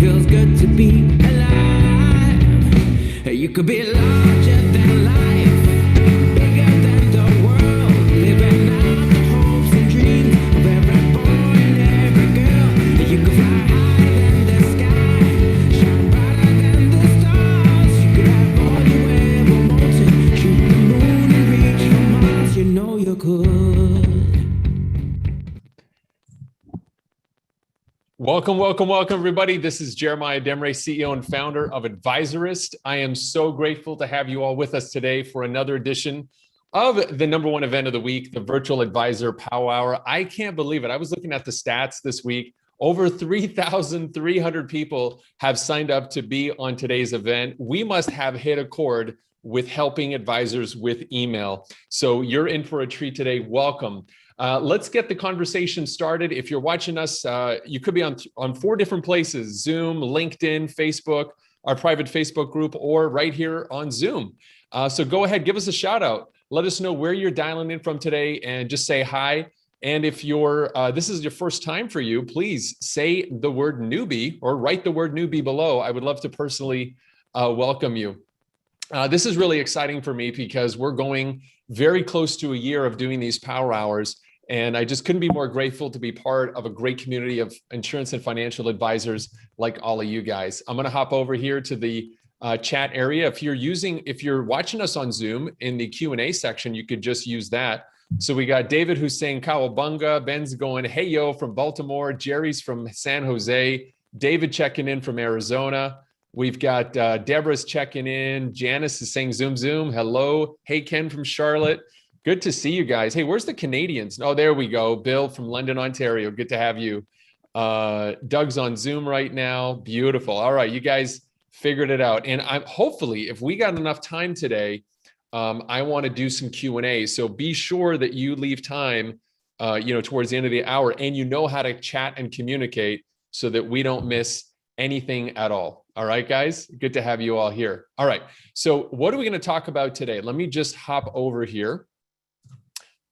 feels good to be alive. You could be larger than life, bigger than the world, living out the hopes and dreams of every boy and every girl. You could fly higher than the sky, shine brighter than the stars. You could have all you ever wanted, shoot the moon and reach for Mars. You know you could. Welcome, welcome, welcome, everybody. This is Jeremiah Demre, CEO and founder of Advisorist. I am so grateful to have you all with us today for another edition of the number one event of the week, the Virtual Advisor Power Hour. I can't believe it. I was looking at the stats this week. Over 3,300 people have signed up to be on today's event. We must have hit a chord with helping advisors with email. So you're in for a treat today. Welcome. Let's get the conversation started. If you're watching us, you could be on 4 different places: Zoom, LinkedIn, Facebook, our private Facebook group, or right here on Zoom. So go ahead, give us a shout out. Let us know where you're dialing in from today and just say hi. And if you're this is your first time for you, please say the word newbie or write the word newbie below. I would love to personally welcome you. This is really exciting for me because we're going very close to a year of doing these power hours. And I just couldn't be more grateful to be part of a great community of insurance and financial advisors like all of you guys. I'm going to hop over here to the chat area. If you're watching us on Zoom, in the Q&A section, you could just use that. So we got David who's saying Cowabunga, Ben's going, hey yo, from Baltimore, Jerry's from San Jose, David checking in from Arizona. We've got Deborah's checking in. Janice is saying zoom, zoom. Hello. Hey, Ken from Charlotte. Good to see you guys. Hey, where's the Canadians? Oh, there we go. Bill from London, Ontario. Good to have you. Doug's on Zoom right now. Beautiful. All right, you guys figured it out. And hopefully, if we got enough time today, I want to do some Q&A. So be sure that you leave time, towards the end of the hour, and you know how to chat and communicate so that we don't miss anything at all. All right, guys, good to have you all here. All right, so what are we going to talk about today? Let me just hop over here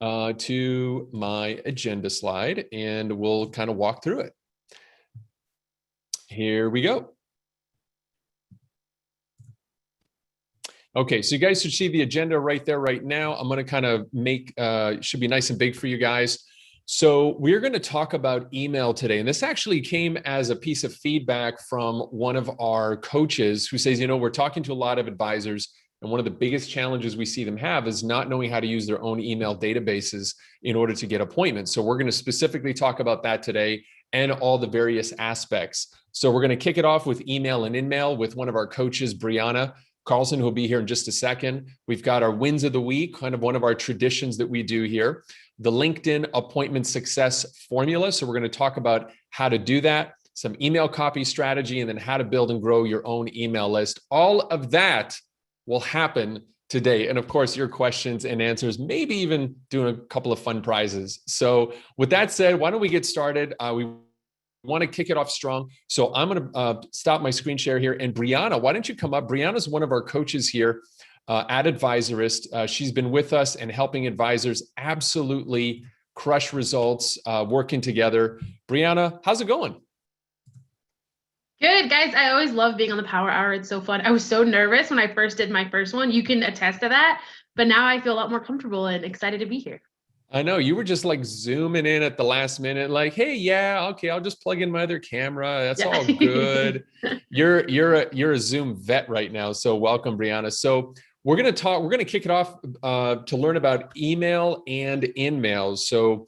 to my agenda slide and we'll kind of walk through it. Here we go. Okay, so you guys should see the agenda right there right now. I'm going to kind of make, should be nice and big for you guys. So we're going to talk about email today. And this actually came as a piece of feedback from one of our coaches who says, we're talking to a lot of advisors, and one of the biggest challenges we see them have is not knowing how to use their own email databases in order to get appointments. So we're going to specifically talk about that today and all the various aspects. So we're going to kick it off with email and in-mail with one of our coaches, Brianna Carlson, who will be here in just a second. We've got our wins of the week, kind of one of our traditions that we do here. The LinkedIn appointment success formula. So we're going to talk about how to do that, some email copy strategy, and then how to build and grow your own email list. All of that will happen today. And of course, your questions and answers, maybe even doing a couple of fun prizes. So with that said, why don't we get started? We want to kick it off strong. So I'm going to stop my screen share here. And Brianna, why don't you come up? Brianna's one of our coaches here at Advisorist. She's been with us and helping advisors absolutely crush results, working together. Brianna, how's it going? Good, guys. I always love being on the Power Hour. It's so fun. I was so nervous when I first did my first one. You can attest to that. But now I feel a lot more comfortable and excited to be here. I know you were just like zooming in at the last minute, like, hey, yeah, okay, I'll just plug in my other camera. That's all good. You're a Zoom vet right now. So welcome, Brianna. So we're going to kick it off to learn about email and in-mails. So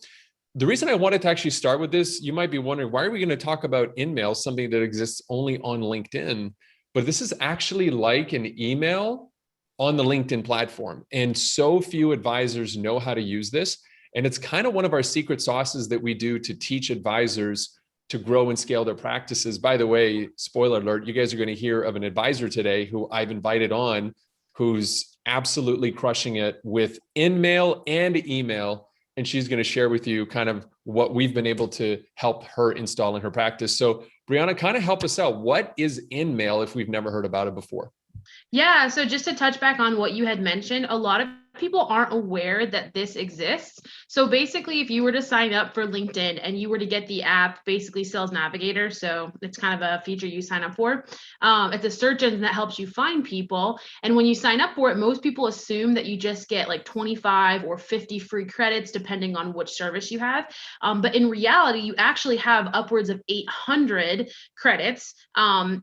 the reason I wanted to actually start with this, you might be wondering, why are we going to talk about in-mail, something that exists only on LinkedIn? But this is actually like an email on the LinkedIn platform. And so few advisors know how to use this. And it's kind of one of our secret sauces that we do to teach advisors to grow and scale their practices. By the way, spoiler alert, you guys are going to hear of an advisor today who I've invited on, who's absolutely crushing it with in-mail and email. And she's going to share with you kind of what we've been able to help her install in her practice. So Brianna, kind of help us out. What is in-mail if we've never heard about it before? Yeah, so just to touch back on what you had mentioned, a lot of people aren't aware that this exists. So basically, if you were to sign up for LinkedIn and you were to get the app, basically Sales Navigator, so it's kind of a feature you sign up for. It's a search engine that helps you find people. And when you sign up for it, most people assume that you just get like 25 or 50 free credits, depending on which service you have. But in reality, you actually have upwards of 800 credits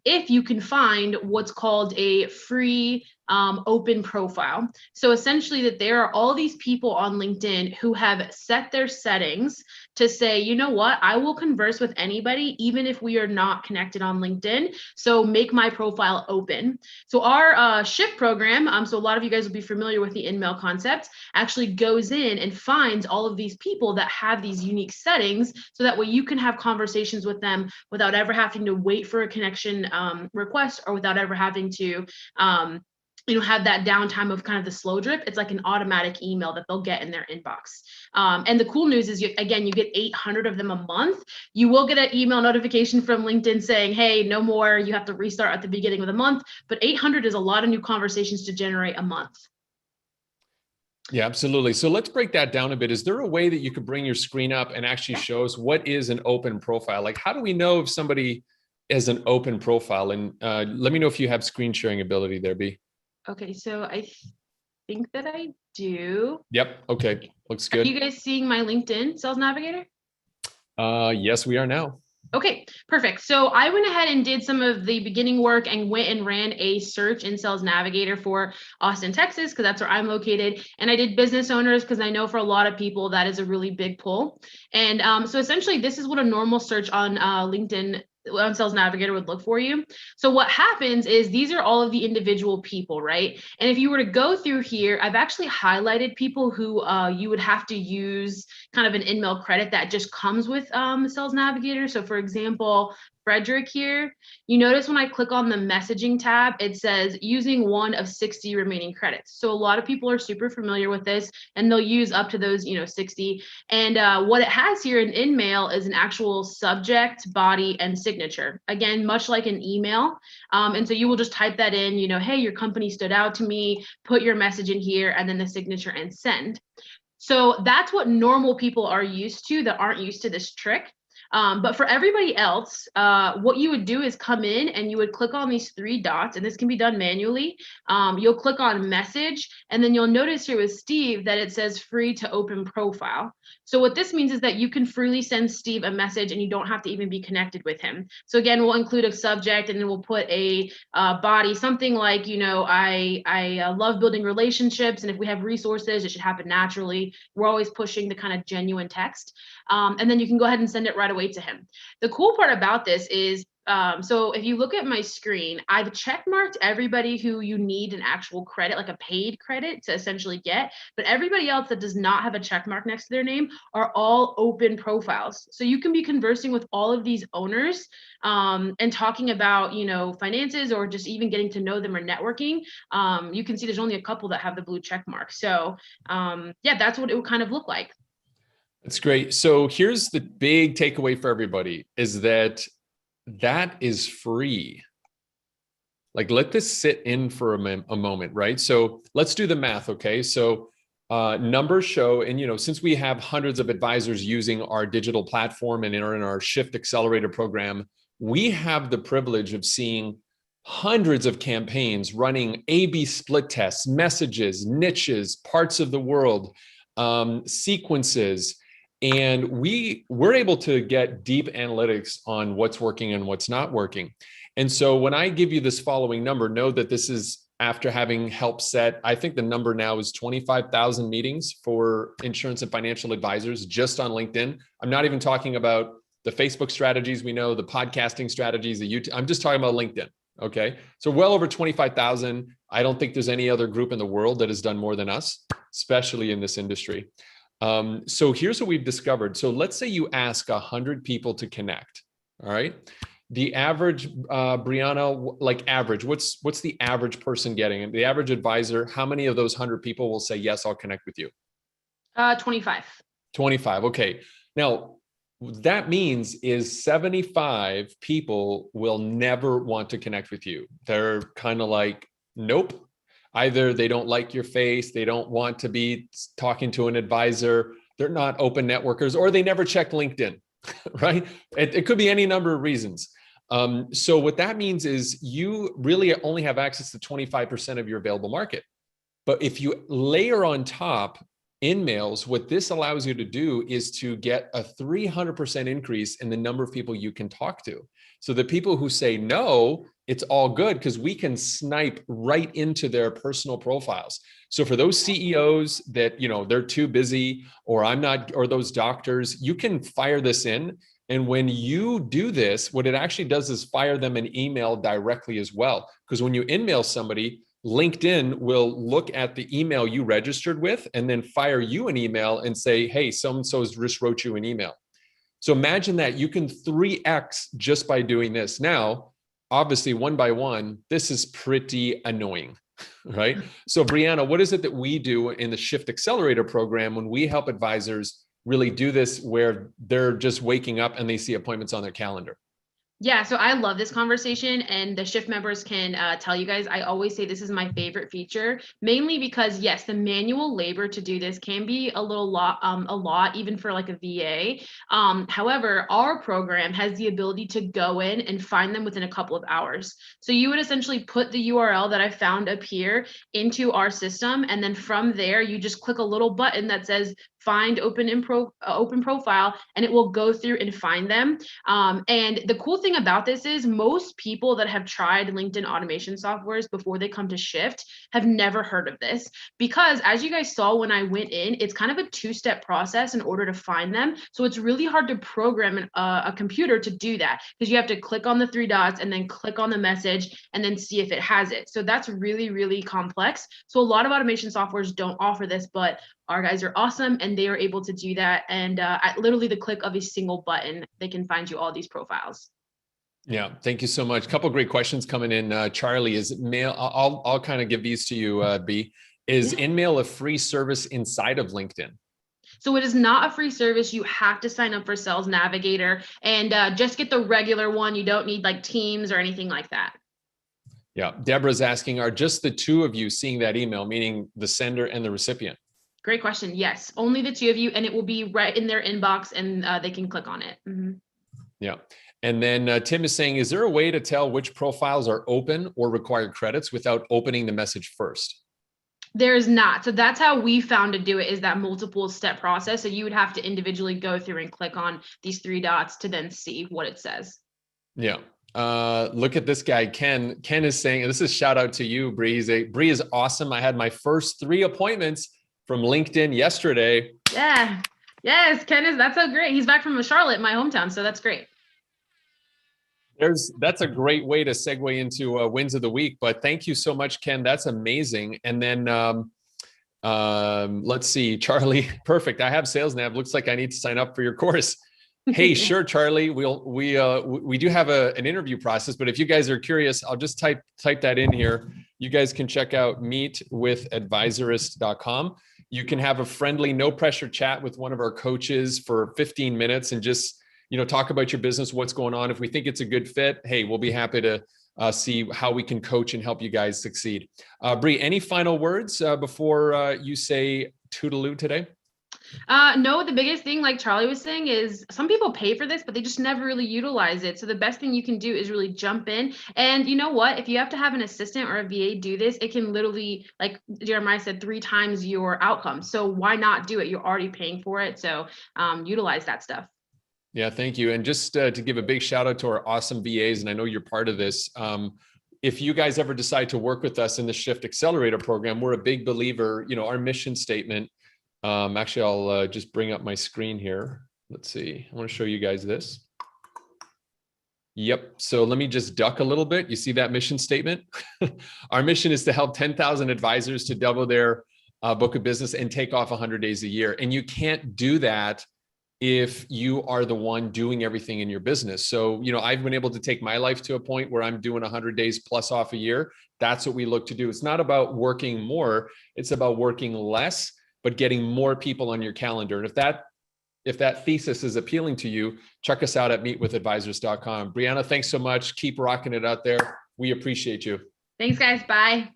if you can find what's called a free open profile. So essentially that there are all these people on LinkedIn who have set their settings to say, you know what, I will converse with anybody, even if we are not connected on LinkedIn. So make my profile open. So our shift program, so a lot of you guys will be familiar with the in-mail concept, actually goes in and finds all of these people that have these unique settings, so that way you can have conversations with them without ever having to wait for a connection request, or without ever having to have that downtime of kind of the slow drip. It's like an automatic email that they'll get in their inbox. And the cool news is, you get 800 of them a month. You will get an email notification from LinkedIn saying, hey, no more, you have to restart at the beginning of the month. But 800 is a lot of new conversations to generate a month. Yeah, absolutely. So let's break that down a bit. Is there a way that you could bring your screen up and actually show us what is an open profile? Like, how do we know if somebody is an open profile? And let me know if you have screen sharing ability there, B. Okay, so I think that I do. Yep. Okay. Looks Are good. you guys seeing my LinkedIn Sales Navigator? Yes, we are now. Okay, perfect. So I went ahead and did some of the beginning work and went and ran a search in Sales Navigator for Austin, Texas, because that's where I'm located. And I did business owners, because I know for a lot of people that is a really big pull. And so essentially, this is what a normal search on LinkedIn on Sales Navigator would look for you. So what happens is, these are all of the individual people, right? And if you were to go through here, I've actually highlighted people who you would have to use kind of an in-mail credit that just comes with Sales Navigator. So for example, Frederick here, you notice when I click on the messaging tab, it says using one of 60 remaining credits. So a lot of people are super familiar with this, and they'll use up to those, 60. And what it has here in InMail is an actual subject, body, and signature. Again, much like an email. And so you will just type that in, hey, your company stood out to me, put your message in here, and then the signature, and send. So that's what normal people are used to that aren't used to this trick. But for everybody else, what you would do is come in and you would click on these three dots, and this can be done manually. You'll click on message, and then you'll notice here with Steve that it says free to open profile. So what this means is that you can freely send Steve a message, and you don't have to even be connected with him. So again, we'll include a subject, and then we'll put a body, something like, I love building relationships, and if we have resources, it should happen naturally. We're always pushing the kind of genuine text. And then you can go ahead and send it right away to him. The cool part about this is, so if you look at my screen, I've check marked everybody who you need an actual credit, like a paid credit to essentially get, but everybody else that does not have a check mark next to their name are all open profiles. So you can be conversing with all of these owners and talking about, finances, or just even getting to know them or networking. You can see there's only a couple that have the blue check mark. So yeah, that's what it would kind of look like. That's great. So here's the big takeaway for everybody, is that is free. Like, let this sit in for a moment, right? So let's do the math. Okay. So numbers show, and since we have hundreds of advisors using our digital platform and in our Shift Accelerator program, we have the privilege of seeing hundreds of campaigns running A/B split tests, messages, niches, parts of the world, sequences. And we're able to get deep analytics on what's working and what's not working. And so when I give you this following number, know that this is after having helped set, I think the number now is 25,000 meetings for insurance and financial advisors just on LinkedIn. I'm not even talking about the Facebook strategies we know, the podcasting strategies, the YouTube. I'm just talking about LinkedIn. Okay. So well over 25,000. I don't think there's any other group in the world that has done more than us, especially in this industry. So here's what we've discovered. So let's say you ask 100 people to connect. All right. The average, Brianna, like average, what's the average person getting? And the average advisor, how many of those 100 people will say, yes, I'll connect with you? 25. 25. Okay. Now, what that means is 75 people will never want to connect with you. They're kind of like, nope. Either they don't like your face, they don't want to be talking to an advisor, they're not open networkers, or they never check LinkedIn, right? It could be any number of reasons. So what that means is you really only have access to 25% of your available market. But if you layer on top InMails, what this allows you to do is to get a 300% increase in the number of people you can talk to. So the people who say no, it's all good because we can snipe right into their personal profiles. So for those CEOs that, they're too busy, or I'm not, or those doctors, you can fire this in. And when you do this, what it actually does is fire them an email directly as well. Because when you InMail somebody, LinkedIn will look at the email you registered with and then fire you an email and say, hey, so-and-so just wrote you an email. So imagine that you can 3x just by doing this. Now, obviously, one by one, this is pretty annoying, right? So Brianna, what is it that we do in the Shift Accelerator program when we help advisors really do this where they're just waking up and they see appointments on their calendar? Yeah, so I love this conversation, and the Shift members can tell you guys, I always say this is my favorite feature, mainly because yes, the manual labor to do this can be a lot, even for like a VA. However, our program has the ability to go in and find them within a couple of hours. So you would essentially put the URL that I found up here into our system, and then from there, you just click a little button that says find open profile, and it will go through and find them. And the cool thing about this is most people that have tried LinkedIn automation softwares before they come to Shift have never heard of this, because as you guys saw when I went in, it's kind of a two-step process in order to find them. So it's really hard to program a computer to do that, because you have to click on the three dots and then click on the message and then see if it has it. So that's really, really complex. So a lot of automation softwares don't offer this, but our guys are awesome and they are able to do that. And at literally the click of a single button, they can find you all these profiles. Yeah, thank you so much. A couple of great questions coming in. Charlie, is mail? I'll kind of give these to you, B. Is InMail a free service inside of LinkedIn? So it is not a free service. You have to sign up for Sales Navigator and just get the regular one. You don't need like Teams or anything like that. Yeah, Deborah's asking, are just the two of you seeing that email, meaning the sender and the recipient? Great question. Yes, only the two of you, and it will be right in their inbox, and they can click on it. Mm-hmm. Yeah. And then Tim is saying, is there a way to tell which profiles are open or require credits without opening the message first? There is not. So that's how we found to do it, is that multiple step process. So you would have to individually go through and click on these three dots to then see what it says. Yeah. Look at this guy, Ken. Ken is saying, and this is shout out to you, Bree. Bree is awesome. I had my first 3 appointments from LinkedIn yesterday. Yeah. Yes, that's so great. He's back from Charlotte, my hometown. So that's great. That's a great way to segue into wins of the week, but thank you so much, Ken. That's amazing. And then let's see, Charlie, perfect. I have Sales Nav. Looks like I need to sign up for your course. Hey, sure, Charlie. We do have an interview process, but if you guys are curious, I'll just type that in here. You guys can check out meetwithadvisorist.com. You can have a friendly, no pressure chat with one of our coaches for 15 minutes and just, talk about your business, what's going on. If we think it's a good fit, hey, we'll be happy to see how we can coach and help you guys succeed. Bree, any final words before you say toodaloo today? No, the biggest thing, like Charlie was saying, is some people pay for this, but they just never really utilize it. So the best thing you can do is really jump in. And you know what? If you have to have an assistant or a VA do this, it can literally, like Jeremiah said, 3 times your outcome. So why not do it? You're already paying for it. So utilize that stuff. Yeah, thank you. And just to give a big shout out to our awesome VAs, and I know you're part of this. If you guys ever decide to work with us in the Shift Accelerator program, we're a big believer, our mission statement. Actually, I'll just bring up my screen here. Let's see. I want to show you guys this. Yep. So let me just duck a little bit. You see that mission statement? Our mission is to help 10,000 advisors to double their book of business and take off 100 days a year. And you can't do that if you are the one doing everything in your business. So, I've been able to take my life to a point where I'm doing 100 days plus off a year. That's what we look to do. It's not about working more. It's about working less, but getting more people on your calendar. And if that thesis is appealing to you, check us out at meetwithadvisors.com. Brianna, thanks so much. Keep rocking it out there. We appreciate you. Thanks, guys. Bye.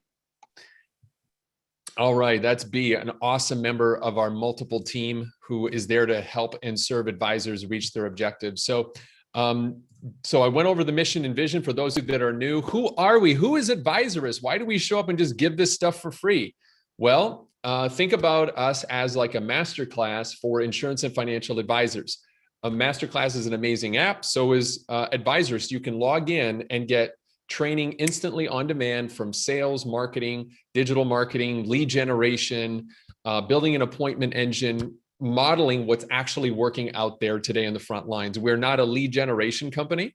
All right, that's B, an awesome member of our multiple team who is there to help and serve advisors reach their objectives. So I went over the mission and vision for those that are new. Who are we? Who is Advisorist? Why do we show up and just give this stuff for free? Well, think about us as like a masterclass for insurance and financial advisors. A masterclass is an amazing app. So is Advisorist. You can log in and get training instantly on demand from sales, marketing, digital marketing, lead generation, building an appointment engine, modeling what's actually working out there today in the front lines. We're not a lead generation company.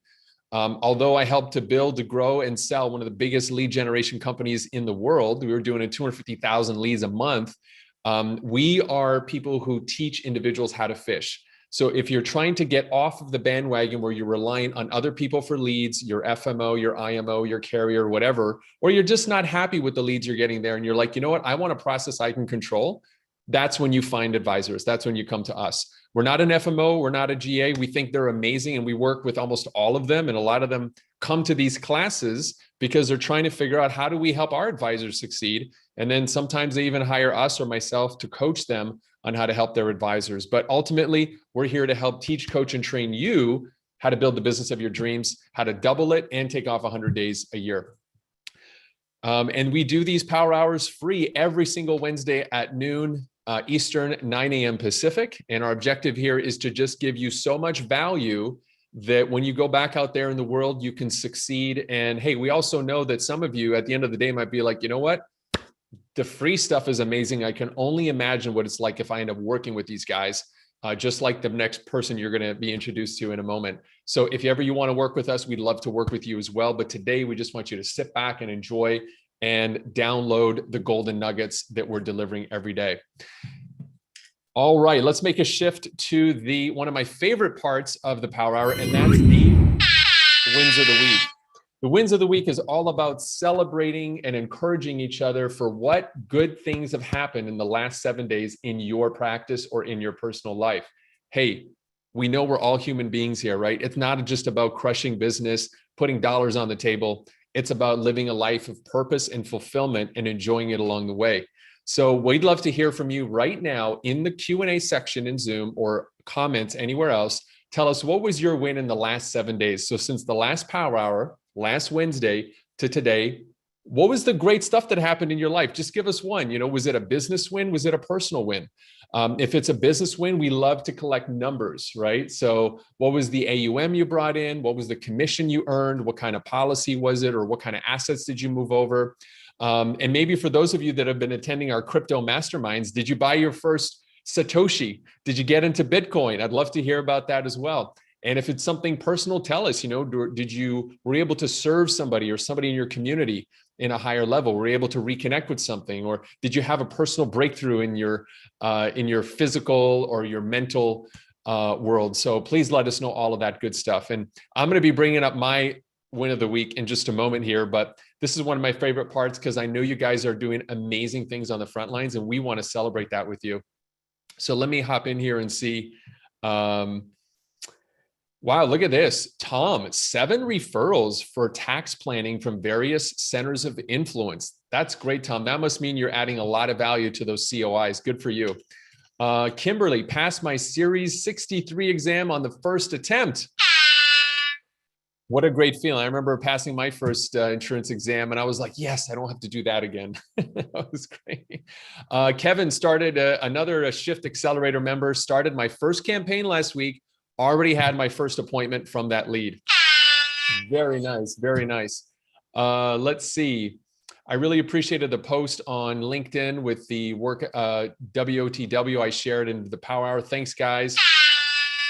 Although I helped to build, to grow, and sell one of the biggest lead generation companies in the world, we were doing 250,000 leads a month. We are people who teach individuals how to fish. So if you're trying to get off of the bandwagon where you're relying on other people for leads, your FMO, your IMO, your carrier, whatever, or you're just not happy with the leads you're getting there and you're like, you know what, I want a process I can control. That's when you find advisors. That's when you come to us. We're not an FMO. We're not a GA. We think they're amazing. And we work with almost all of them. And a lot of them come to these classes because they're trying to figure out how do we help our advisors succeed. And then sometimes they even hire us or myself to coach them on how to help their advisors. But ultimately, we're here to help teach, coach, and train you how to build the business of your dreams, how to double it and take off 100 days a year. And we do these power hours free every single Wednesday at noon Eastern, 9 a.m. Pacific. And our objective here is to just give you so much value that when you go back out there in the world, you can succeed. And hey, we also know that some of you at the end of the day might be like, you know what? The free stuff is amazing. I can only imagine what it's like if I end up working with these guys, just like the next person you're going to be introduced to in a moment. So if ever you want to work with us, we'd love to work with you as well. But today we just want you to sit back and enjoy and download the golden nuggets that we're delivering every day. All right, let's make a shift to one of my favorite parts of the Power Hour, and that's the wins of the week. The wins of the week is all about celebrating and encouraging each other for what good things have happened in the last 7 days in your practice or in your personal life. Hey, we know we're all human beings here, right? It's not just about crushing business, putting dollars on the table. It's about living a life of purpose and fulfillment and enjoying it along the way. So we'd love to hear from you right now in the Q&A section in Zoom or comments anywhere else. Tell us, what was your win in the last 7 days? So since the last Power Hour, last Wednesday to today, what was the great stuff that happened in your life? Just give us one. You know, was it a business win? Was it a personal win? If it's a business win, we love to collect numbers, right? So what was the AUM you brought in? What was the commission you earned? What kind of policy was it? Or what kind of assets did you move over? And maybe for those of you that have been attending our crypto masterminds, did you buy your first Satoshi? Did you get into Bitcoin? I'd love to hear about that as well. And if it's something personal, tell us, you know, were you able to serve somebody or somebody in your community in a higher level? Were you able to reconnect with something? Or did you have a personal breakthrough in your physical or your mental world? So please let us know all of that good stuff. And I'm going to be bringing up my win of the week in just a moment here, but this is one of my favorite parts because I know you guys are doing amazing things on the front lines and we want to celebrate that with you. So let me hop in here and see. Wow, look at this. Tom, 7 referrals for tax planning from various centers of influence. That's great, Tom. That must mean you're adding a lot of value to those COIs. Good for you. Kimberly, passed my Series 63 exam on the first attempt. What a great feeling. I remember passing my first insurance exam and I was like, yes, I don't have to do that again. That was great. Kevin started another Shift Accelerator member, started my first campaign last week. Already had my first appointment from that lead. Very nice. Very nice. Let's see. I really appreciated the post on LinkedIn with the work WOTW I shared in the Power Hour. Thanks, guys.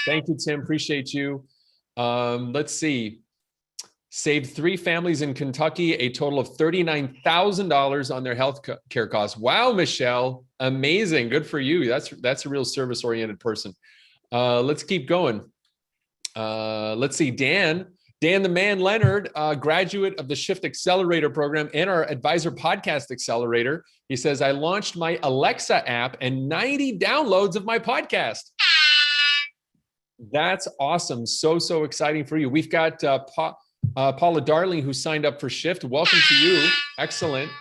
Thank you, Tim. Appreciate you. Let's see. Saved 3 families in Kentucky a total of $39,000 on their health care costs. Wow, Michelle. Amazing. Good for you. That's a real service-oriented person. Let's keep going. Let's see, Dan the Man Leonard, graduate of the Shift Accelerator program and our Advisor Podcast Accelerator. He says, I launched my Alexa app and 90 downloads of my podcast. That's awesome. So exciting for you. We've got Paula Darling, who signed up for Shift. Welcome to you. Excellent.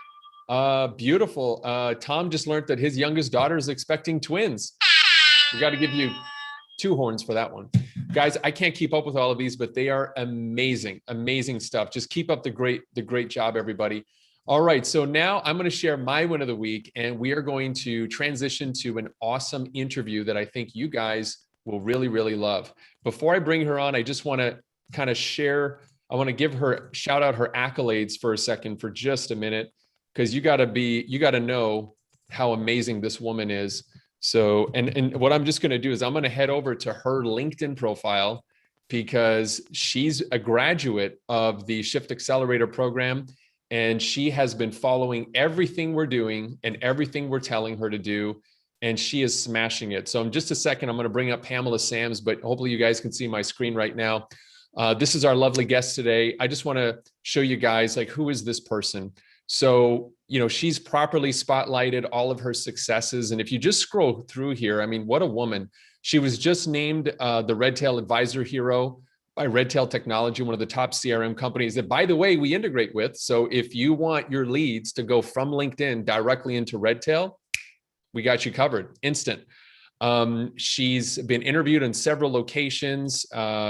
Beautiful. Tom just learned that his youngest daughter is expecting twins. We got to give you 2 horns for that one. Guys, I can't keep up with all of these, but they are amazing, amazing stuff. Just keep up the great job, everybody. All right, so now I'm going to share my win of the week, and we are going to transition to an awesome interview that I think you guys will really, really love. Before I bring her on, I just want to kind of share, I want to give her, shout out her accolades for a second, for just a minute, because you got to know how amazing this woman is. So, and what I'm just going to do is I'm going to head over to her LinkedIn profile, because she's a graduate of the Shift Accelerator program. And she has been following everything we're doing and everything we're telling her to do. And she is smashing it. So in just a second, I'm going to bring up Pamela Sams, but hopefully you guys can see my screen right now. This is our lovely guest today. I just want to show you guys, like, who is this person? So, you know, she's properly spotlighted all of her successes. And if you just scroll through here, I mean, what a woman. She was just named the Redtail Advisor Hero by Redtail Technology, one of the top CRM companies that, by the way, we integrate with. So if you want your leads to go from LinkedIn directly into Redtail, we got you covered, instant. She's been interviewed in several locations.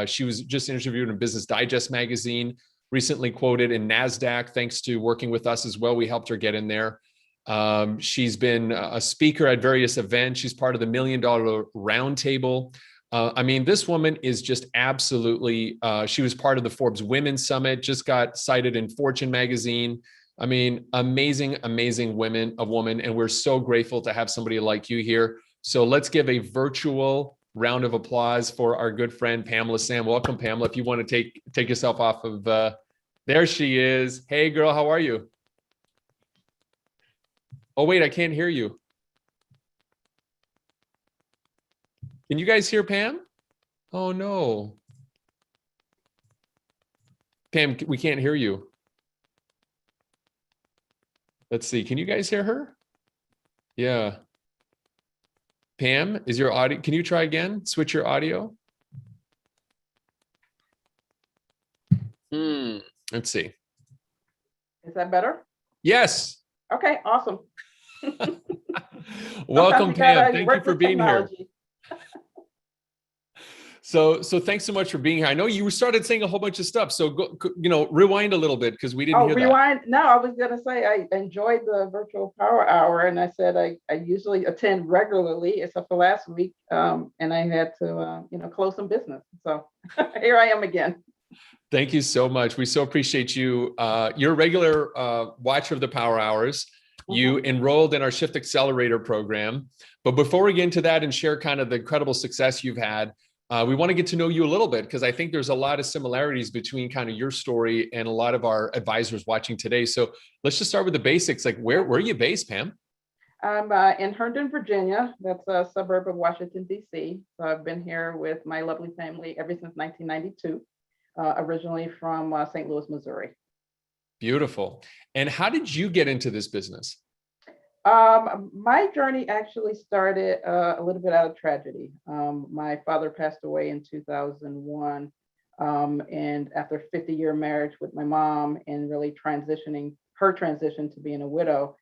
She was just interviewed in Business Digest magazine, recently quoted in NASDAQ, thanks to working with us as well. We helped her get in there. She's been a speaker at various events. She's part of the $1 Million Roundtable. I mean, this woman is just absolutely, she was part of the Forbes Women's Summit, just got cited in Fortune magazine. I mean, amazing, amazing woman. And we're so grateful to have somebody like you here. So let's give a virtual round of applause for our good friend, Pamela Sam. Welcome, Pamela. If you want to take yourself off of, there she is. Hey girl, how are you? Oh, wait, I can't hear you. Can you guys hear Pam? Oh no. Pam, we can't hear you. Let's see, can you guys hear her? Yeah. Pam, is your audio, can you try again? Switch your audio. Let's see. Is that better? Yes. Okay, awesome. Welcome, Pam. Thank you work for with being here. technology. So thanks so much for being here. I know you started saying a whole bunch of stuff. So go, rewind a little bit, because we didn't hear that. Rewind. No, I was going to say I enjoyed the virtual power hour, and I said I usually attend regularly, except for last week, and I had to close some business. So here I am again. Thank you so much. We so appreciate you. You're a regular watcher of the Power Hours. You enrolled in our Shift Accelerator program. But before we get into that and share kind of the incredible success you've had, we want to get to know you a little bit, because I think there's a lot of similarities between kind of your story and a lot of our advisors watching today. So let's just start with the basics. Like, where are you based, Pam? I'm in Herndon, Virginia. That's a suburb of Washington, D.C. So I've been here with my lovely family ever since 1992. Originally from St. Louis, Missouri. Beautiful. And how did you get into this business? My journey actually started a little bit out of tragedy. My father passed away in 2001. And after a 50-year marriage with my mom, and really her transition to being a widow,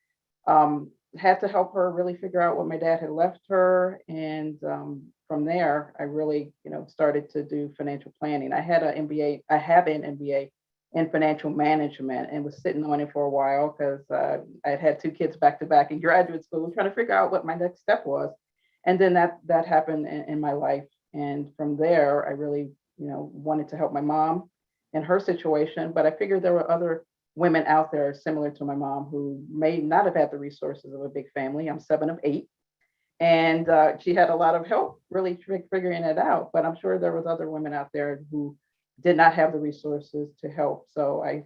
had to help her really figure out what my dad had left her. And from there, I really, started to do financial planning. I have an MBA in financial management, and was sitting on it for a while, because I had 2 kids back to back in graduate school, trying to figure out what my next step was. And then that happened in my life. And from there, I really, wanted to help my mom in her situation, but I figured there were other women out there similar to my mom who may not have had the resources of a big family. I'm 7 of 8. And she had a lot of help really figuring it out. But I'm sure there was other women out there who did not have the resources to help. So I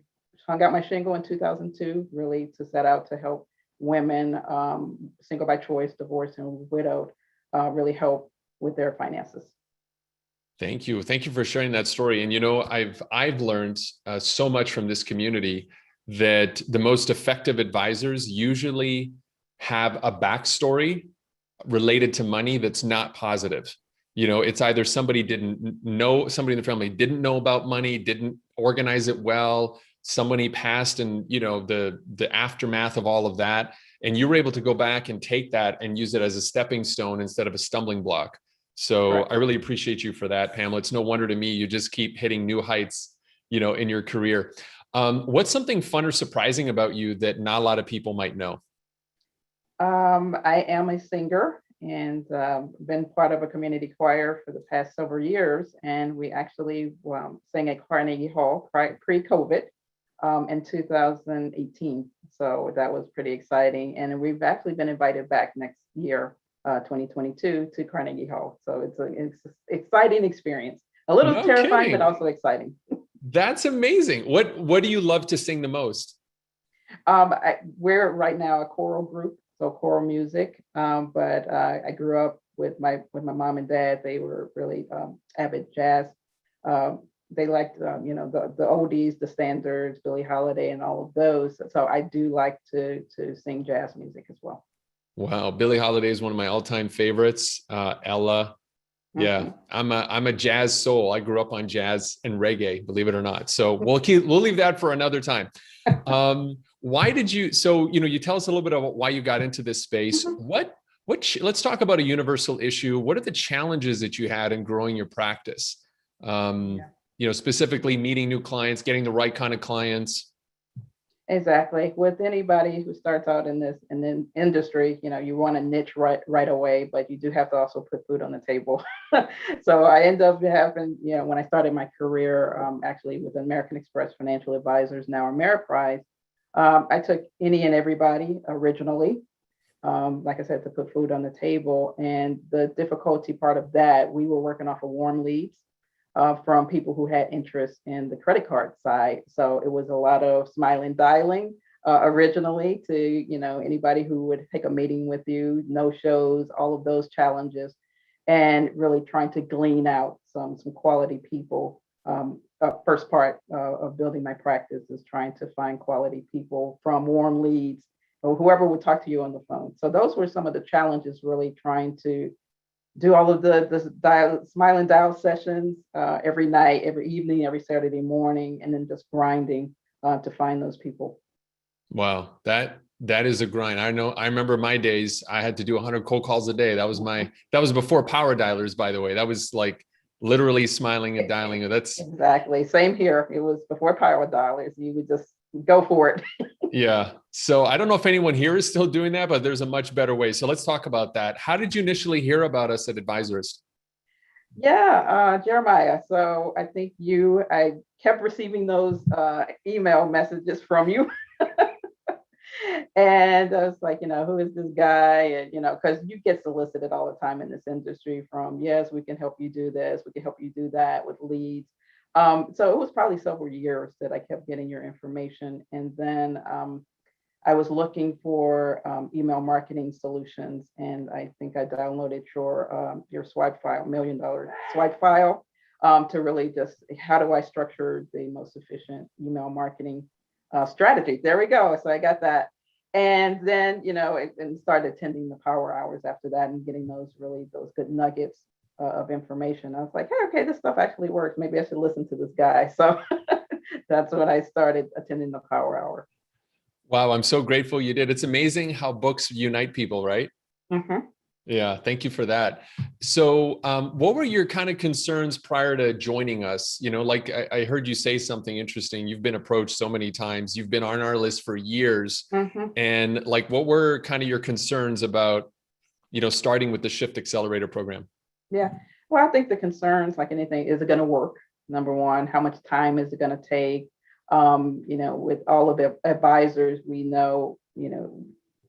hung out my shingle in 2002, really to set out to help women, single by choice, divorced and widowed, really help with their finances. Thank you. Thank you for sharing that story. And I've learned so much from this community, that the most effective advisors usually have a backstory related to money that's not positive. It's either somebody in the family didn't know about money, didn't organize it well. somebody passed and, the aftermath of all of that. And you were able to go back and take that and use it as a stepping stone instead of a stumbling block. So Correct. I really appreciate you for that, Pamela. It's no wonder to me, you just keep hitting new heights, in your career. What's something fun or surprising about you that not a lot of people might know? I am a singer and been part of a community choir for the past several years. And we actually sang at Carnegie Hall pre-COVID in 2018. So that was pretty exciting. And we've actually been invited back next year, 2022, to Carnegie Hall. So it's an exciting experience. A little No terrifying, kidding. but also exciting. That's amazing. What do you love to sing the most? We're right now a choral group, so choral music. But I grew up with my mom and dad. They were really avid jazz. They liked the oldies, the standards, Billie Holiday, and all of those. So I do like to sing jazz music as well. Wow, Billie Holiday is one of my all-time favorites. Ella. Yeah, I'm a jazz soul. I grew up on jazz and reggae, believe it or not. So we'll leave that for another time. Why did you? So you tell us a little bit about why you got into this space. Let's talk about a universal issue. What are the challenges that you had in growing your practice? Specifically meeting new clients, getting the right kind of clients. Exactly. With anybody who starts out in this industry, you want to niche right away, but you do have to also put food on the table. So I end up having, when I started my career, actually with American Express Financial Advisors, now Ameriprise, I took any and everybody originally, like I said, to put food on the table. And the difficulty part of that, we were working off of warm leads. From people who had interest in the credit card side. So it was a lot of smiling, dialing originally to, anybody who would take a meeting with you, no shows, all of those challenges, and really trying to glean out some quality people. First part of building my practice is trying to find quality people from warm leads or whoever would talk to you on the phone. So those were some of the challenges, really trying to do all of the smile and dial sessions every night, every evening, every Saturday morning, and then just grinding to find those people. Wow, that is a grind. I know. I remember my days. I had to do 100 cold calls a day. That was before power dialers, by the way. That was like literally smiling and dialing. That's exactly same here. It was before power dialers. You would just go for it. Yeah. So I don't know if anyone here is still doing that, but there's a much better way. So let's talk about that. How did you initially hear about us at Advisorist? Yeah, Jeremiah. So I think I kept receiving those email messages from you. And I was like, who is this guy? And, because you get solicited all the time in this industry from, yes, we can help you do this. We can help you do that with leads. So it was probably several years that I kept getting your information. And then I was looking for email marketing solutions. And I think I downloaded your swipe file, $1 million swipe file, to really just, how do I structure the most efficient email marketing strategy? There we go. So I got that. And then, and started attending the power hours after that and getting those good nuggets of information. I was like, hey, okay, this stuff actually works. Maybe I should listen to this guy. So that's when I started attending the power hour. Wow, I'm so grateful you did. It's amazing how books unite people, right? Mm-hmm. Yeah, thank you for that. So what were your kind of concerns prior to joining us? Like I heard you say something interesting. You've been approached so many times. You've been on our list for years. Mm-hmm. And like, what were kind of your concerns about, starting with the Shift Accelerator program? Yeah. Well, I think the concerns, like anything, is it going to work? Number one, how much time is it going to take? With all of the advisors, we know,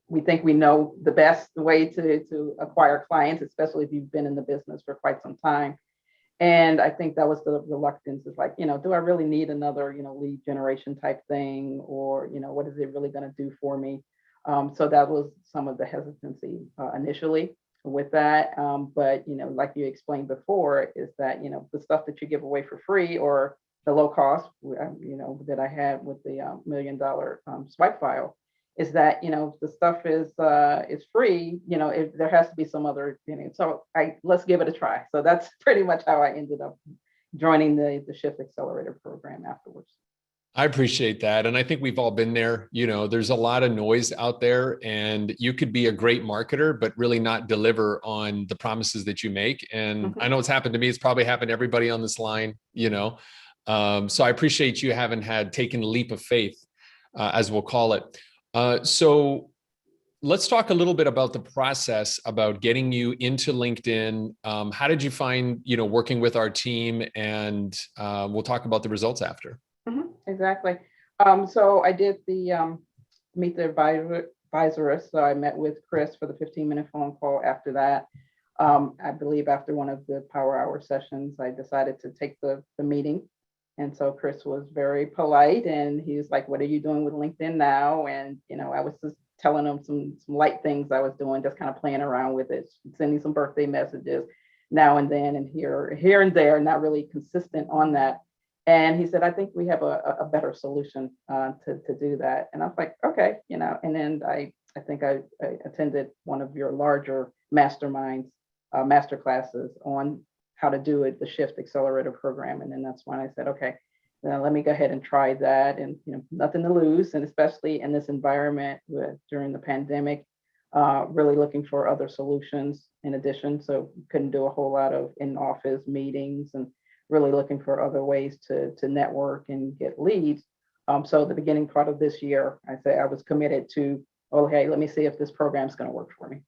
we think we know the best way to acquire clients, especially if you've been in the business for quite some time. And I think that was the reluctance, is like, do I really need another, lead generation type thing? Or, what is it really going to do for me? So that was some of the hesitancy initially with that. But, like you explained before, is that, the stuff that you give away for free or the low cost, that I had with the $1 million swipe file, is that, the stuff is free, there has to be some other, so let's give it a try. So that's pretty much how I ended up joining the Shift Accelerator program afterwards. I appreciate that. And I think we've all been there. There's a lot of noise out there, and you could be a great marketer, but really not deliver on the promises that you make. And I know it's happened to me. It's probably happened to everybody on this line. So I appreciate you having taken a leap of faith, as we'll call it. So let's talk a little bit about the process about getting you into LinkedIn. How did you find, working with our team? And we'll talk about the results after. Exactly. So I did the meet the advisorist. So I met with Chris for the 15-minute phone call. After that, I believe after one of the power hour sessions, I decided to take the meeting. And so Chris was very polite, and he was like, "What are you doing with LinkedIn now?" And I was just telling him some light things I was doing, just kind of playing around with it, sending some birthday messages now and then, and here and there, not really consistent on that. And he said, "I think we have a better solution to do that." And I was like, "Okay," And then I think I attended one of your larger masterminds, master classes on how to do it, the Shift Accelerator program. And then that's when I said, "Okay, now let me go ahead and try that." And nothing to lose, and especially in this environment during the pandemic, really looking for other solutions in addition. So couldn't do a whole lot of in-office meetings, and really looking for other ways to network and get leads. So the beginning part of this year, I say I was committed to, "Oh, hey, let me see if this program's going to work for me."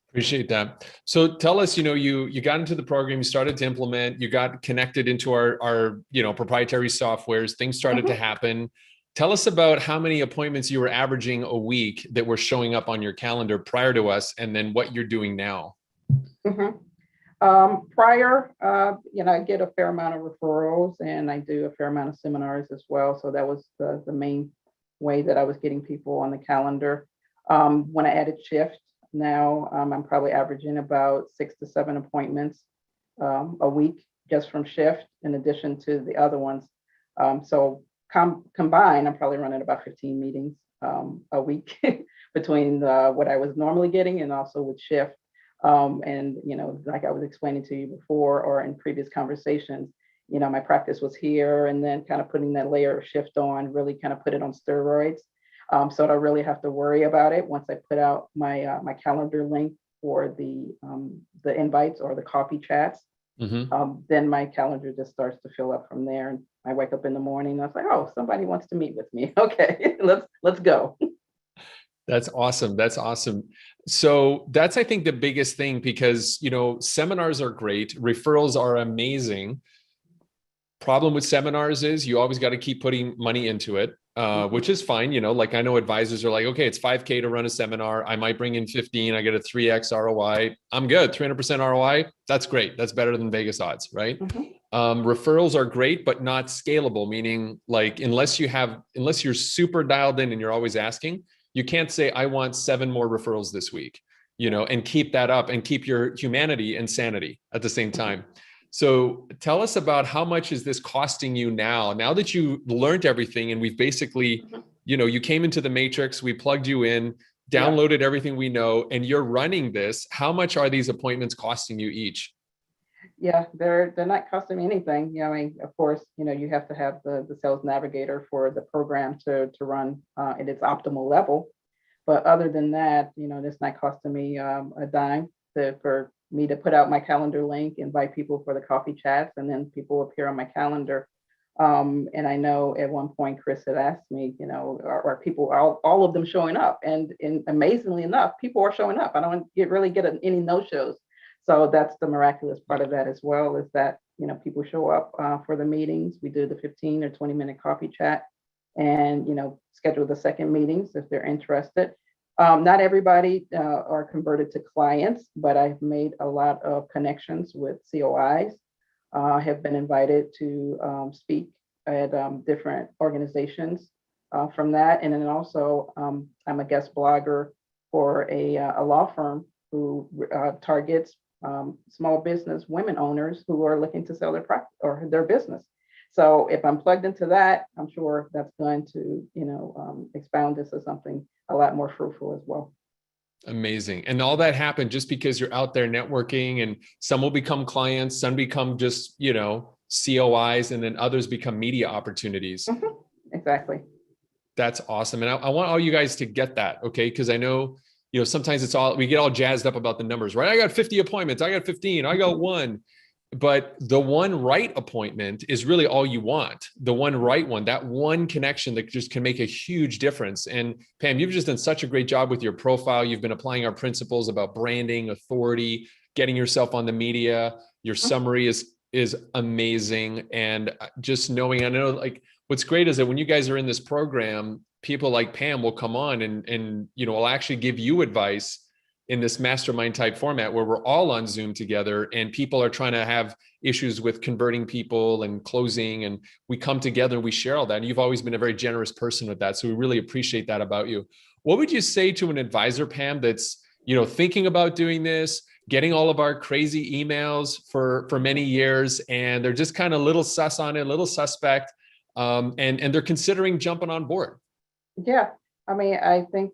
Appreciate that. So tell us, you got into the program, you started to implement, you got connected into our proprietary softwares, things started to happen. Tell us about how many appointments you were averaging a week that were showing up on your calendar prior to us, and then what you're doing now. Prior, I get a fair amount of referrals, and I do a fair amount of seminars as well. So that was the main way that I was getting people on the calendar. When I added Shift, now I'm probably averaging about 6 to 7 appointments a week just from Shift, in addition to the other ones. So combined, I'm probably running about 15 meetings a week between what I was normally getting and also with Shift. And like I was explaining to you before or in previous conversations, my practice was here, and then kind of putting that layer of Shift on really kind of put it on steroids. So I don't really have to worry about it once I put out my calendar link for the invites or the coffee chats. Then my calendar just starts to fill up from there. And I wake up in the morning and I was like, "Oh, somebody wants to meet with me. Okay, let's go." That's awesome. That's awesome. So that's, I think, the biggest thing, because, seminars are great. Referrals are amazing. Problem with seminars is you always got to keep putting money into it, which is fine. Like I know advisors are like, "Okay, it's $5K to run a seminar. I might bring in 15. I get a 3X ROI. I'm good. 300% ROI. That's great. That's better than Vegas odds, right?" Referrals are great, but not scalable, meaning like, unless you're super dialed in and you're always asking, you can't say, "I want 7 more referrals this week," and keep that up and keep your humanity and sanity at the same time. So tell us about how much is this costing you now that you learned everything, and we've basically, you came into the matrix, we plugged you in, downloaded everything we know, and you're running this. How much are these appointments costing you each? Yeah, they're not costing me anything. I mean, of course, you have to have the sales navigator for the program to run at its optimal level. But other than that, it's not costing me a dime for me to put out my calendar link, invite people for the coffee chats, and then people appear on my calendar. And I know at one point Chris had asked me, are people, all of them showing up? And amazingly enough, people are showing up. I don't really get any no-shows. So that's the miraculous part of that as well, is that, people show up for the meetings. We do the 15 or 20-minute coffee chat, and, schedule the second meetings if they're interested. Not everybody are converted to clients, but I've made a lot of connections with COIs. I have been invited to speak at different organizations from that. And then also, I'm a guest blogger for a law firm who targets small business women owners who are looking to sell their practice or their business. So if I'm plugged into that, I'm sure that's going to, expound this as something a lot more fruitful as well. Amazing. And all that happened just because you're out there networking, and some will become clients, some become just, COIs, and then others become media opportunities. exactly. That's awesome. And I want all you guys to get that. Okay. Cause I know, sometimes we get all jazzed up about the numbers, right? I got 50 appointments. I got 15. I got one. But the one right appointment is really all you want. The one right one, that one connection that just can make a huge difference. And Pam, you've just done such a great job with your profile. You've been applying our principles about branding, authority, getting yourself on the media. Your summary is amazing. And just knowing, I know, like, what's great is that when you guys are in this program, people like Pam will come on and will actually give you advice in this mastermind type format where we're all on Zoom together and people are trying to have issues with converting people and closing, and we come together and we share all that. And you've always been a very generous person with that. So we really appreciate that about you. What would you say to an advisor, Pam, that's, thinking about doing this, getting all of our crazy emails for many years, and they're just kind of little sus on it, little suspect, and they're considering jumping on board? Yeah, I mean, I think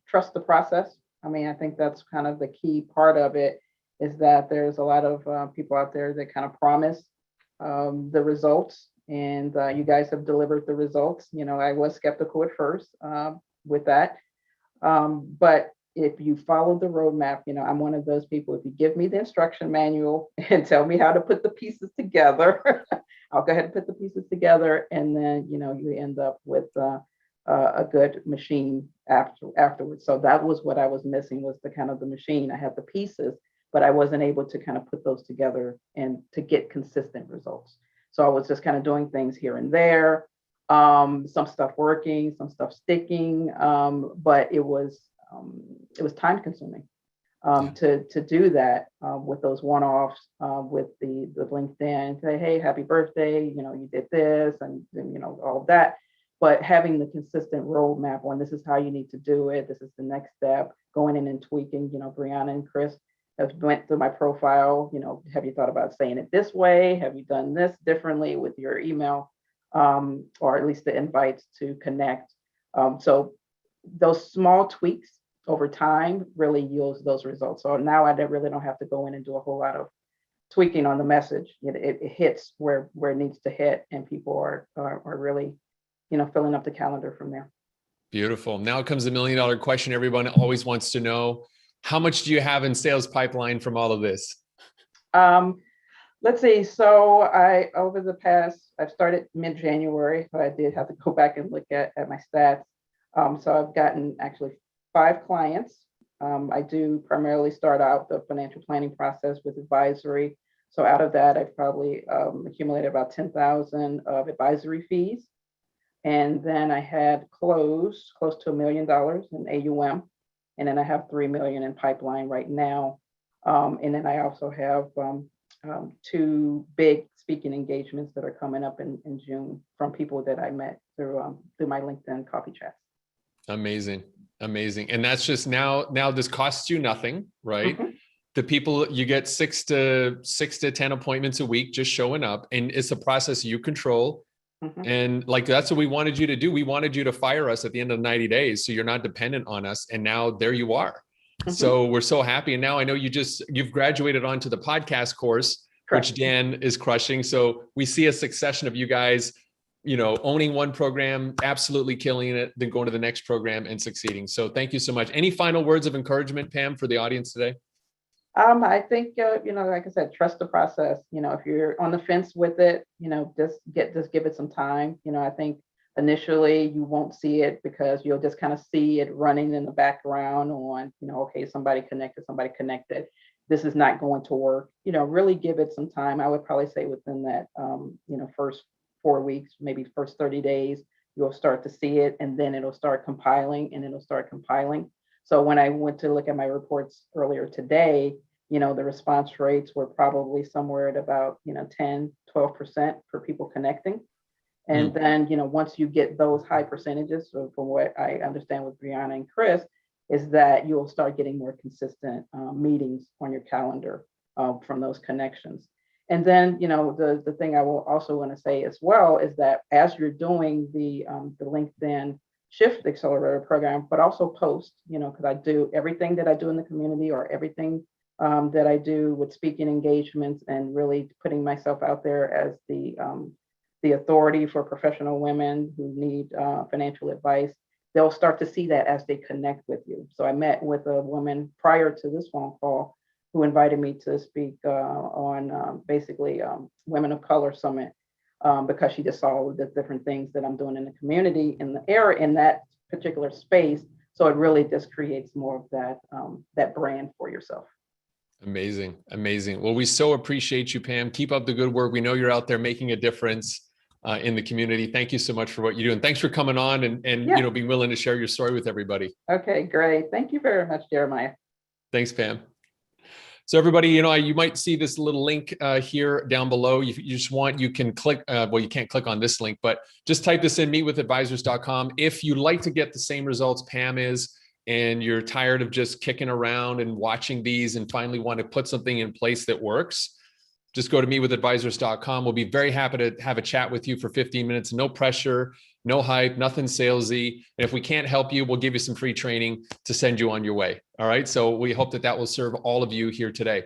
trust the process. I mean, I think that's kind of the key part of it, is that there's a lot of people out there that kind of promise the results, and you guys have delivered the results. I was skeptical at first with that, but if you follow the roadmap, I'm one of those people. If you give me the instruction manual and tell me how to put the pieces together, I'll go ahead and put the pieces together, and then you end up with a good machine afterwards. So that was what I was missing, was the kind of the machine. I had the pieces, but I wasn't able to kind of put those together and to get consistent results. So I was just kind of doing things here and there, some stuff working, some stuff sticking, but it was time consuming to do that with those one-offs, with the LinkedIn, say, hey, happy birthday, you did this, and all of that. But having the consistent roadmap on, this is how you need to do it, this is the next step, going in and tweaking. Brianna and Chris have went through my profile. Have you thought about saying it this way? Have you done this differently with your email, or at least the invites to connect? So those small tweaks over time really yields those results. So now I really don't have to go in and do a whole lot of tweaking on the message. It hits where it needs to hit, and people are really filling up the calendar from there. Beautiful. Now comes the $1 million question. Everyone always wants to know, how much do you have in sales pipeline from all of this? Let's see. So I've started mid-January, so I did have to go back and look at my stats. So I've gotten actually 5 clients. I do primarily start out the financial planning process with advisory. So out of that, I've probably accumulated about 10,000 of advisory fees. And then I had close to $1 million in AUM. And then I have 3 million in pipeline right now. And then I also have 2 big speaking engagements that are coming up in June from people that I met through my LinkedIn coffee chats. Amazing. And that's just now this costs you nothing, right? Mm-hmm. The people, you get 6 to 10 appointments a week just showing up, and it's a process you control. Mm-hmm. And like, that's what we wanted you to do. We wanted you to fire us at the end of 90 days. So you're not dependent on us. And now there you are. Mm-hmm. So we're so happy. And now I know you've graduated onto the podcast course, correct, which Dan is crushing. So we see a succession of you guys, owning one program, absolutely killing it, then going to the next program and succeeding. So thank you so much. Any final words of encouragement, Pam, for the audience today? I think, like I said, trust the process. If you're on the fence with it, just give it some time. I think initially you won't see it because you'll just kind of see it running in the background on, okay, somebody connected. This is not going to work. Really give it some time. I would probably say within that, first 4 weeks, maybe first 30 days, you'll start to see it, and then it'll start compiling. So when I went to look at my reports earlier today, the response rates were probably somewhere at about, 10, 12% for people connecting. And then, once you get those high percentages, so from what I understand with Brianna and Chris, is that you'll start getting more consistent meetings on your calendar from those connections. And then, the thing I will also want to say as well is that as you're doing the LinkedIn Shift Accelerator program, but also post, because I do everything that I do in the community, or everything that I do with speaking engagements, and really putting myself out there as the the authority for professional women who need financial advice, they'll start to see that as they connect with you. So I met with a woman prior to this phone call who invited me to speak on basically Women of Color Summit because she just saw all of the different things that I'm doing in the community in the area in that particular space. So it really just creates more of that that brand for yourself. Amazing. Amazing. Well, we so appreciate you, Pam. Keep up the good work. We know you're out there making a difference in the community. Thank you so much for what you do. And thanks for coming on and Yeah. you know, being willing to share your story with everybody. Okay, great. Thank you very much, Jeremiah. Thanks, Pam. So everybody, you know, you might see this little link here down below. You just want, you can click, well, you can't click on this link, but just type this in, meetwithadvisors.com. If you'd like to get the same results Pam is, and you're tired of just kicking around and watching these and finally want to put something in place that works, just go to meetwithadvisors.com. We'll be very happy to have a chat with you for 15 minutes. No pressure, no hype, nothing salesy. And if we can't help you, we'll give you some free training to send you on your way. All right. So we hope that that will serve all of you here today.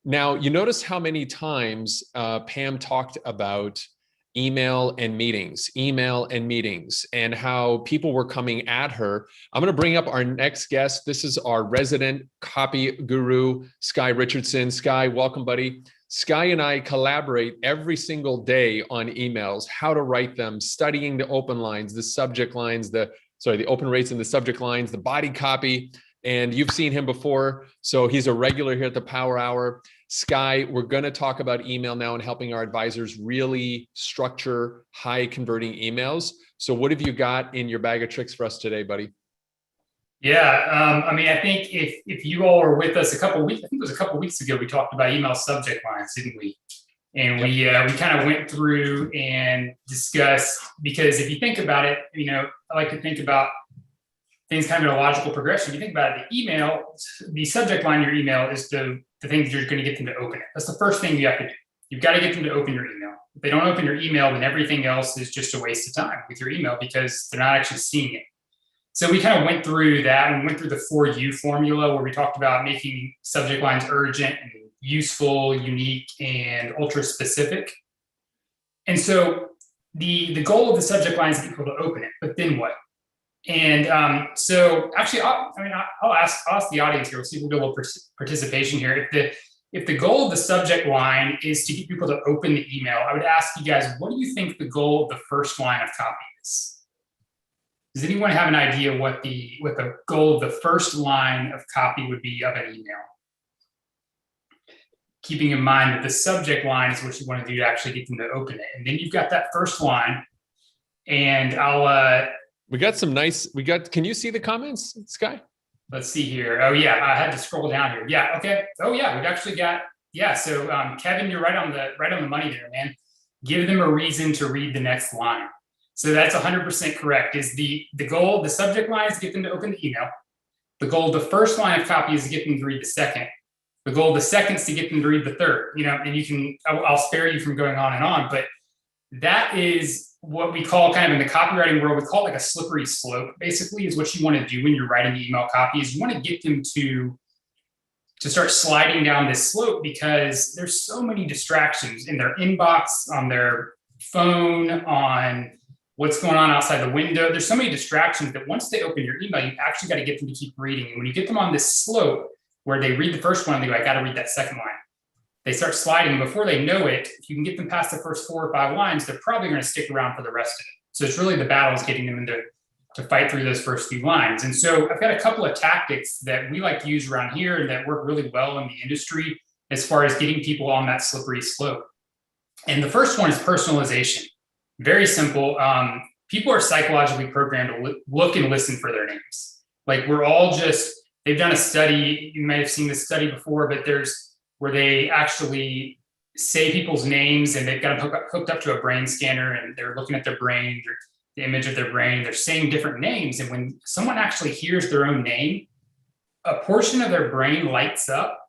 Now, you notice how many times Pam talked about email and meetings, and how people were coming at her. I'm going to bring up our next guest. This is our resident copy guru, Sky Richardson. Sky, welcome, buddy. Sky and I collaborate every single day on emails, how to write them, studying the open lines, the subject lines, the open rates and the subject lines, the body copy. And you've seen him before. So he's a regular here at the Power Hour. Sky, we're going to talk about email now and helping our advisors really structure high converting emails. So what have you got in your bag of tricks for us today, buddy? Yeah, I mean, I think if you all were with us a couple weeks, I think it was a couple weeks ago, we talked about email subject lines, didn't we? And we kind of went through and discussed, because if you think about it, you know, I like to think about things kind of in a logical progression. If you think about it, the email, the subject line of your email is the thing that you're going to get them to open it. That's the first thing you have to do. You've got to get them to open your email. If they don't open your email, then everything else is just a waste of time with your email because they're not actually seeing it. So we kind of went through that and went through the 4U formula where we talked about making subject lines urgent and useful, unique, and ultra specific. And so the goal of the subject line is to get people to open it, but then what? And so actually, I'll ask the audience here. We'll see if we'll do a little participation here. If the goal of the subject line is to get people to open the email, I would ask you guys, what do you think the goal of the first line of copy is? Does anyone have an idea what the goal of the first line of copy would be of an email? Keeping in mind that the subject line is what you want to do to actually get them to open it. And then you've got that first line, and can you see the comments, Sky? Let's see here. Oh yeah, I had to scroll down here. Yeah, okay. Oh yeah, we've actually got, yeah. So Kevin, you're right on the money there, man. Give them a reason to read the next line. So that's 100% correct. Is the goal, the subject line is to get them to open the email. The goal of the first line of copy is to get them to read the second. The goal of the second is to get them to read the third, you know, and I'll spare you from going on, but that is what we call kind of in the copywriting world, we call it like a slippery slope, basically, is what you want to do when you're writing the email copy is you want to get them to start sliding down this slope because there's so many distractions in their inbox, on their phone, on what's going on outside the window. There's so many distractions that once they open your email, you actually got to get them to keep reading. And when you get them on this slope where they read the first one, they go, I got to read that second line. They start sliding. Before they know it, if you can get them past the first 4 or 5 lines, they're probably going to stick around for the rest of it. So it's really the battle is getting them to fight through those first few lines. And so I've got a couple of tactics that we like to use around here and that work really well in the industry as far as getting people on that slippery slope. And the first one is personalization. Very simple. People are psychologically programmed to look and listen for their names. Like we're all they've done a study, you may have seen this study before, but there's where they actually say people's names and they've got them hooked up to a brain scanner and they're looking at their brain, the image of their brain, they're saying different names. And when someone actually hears their own name, a portion of their brain lights up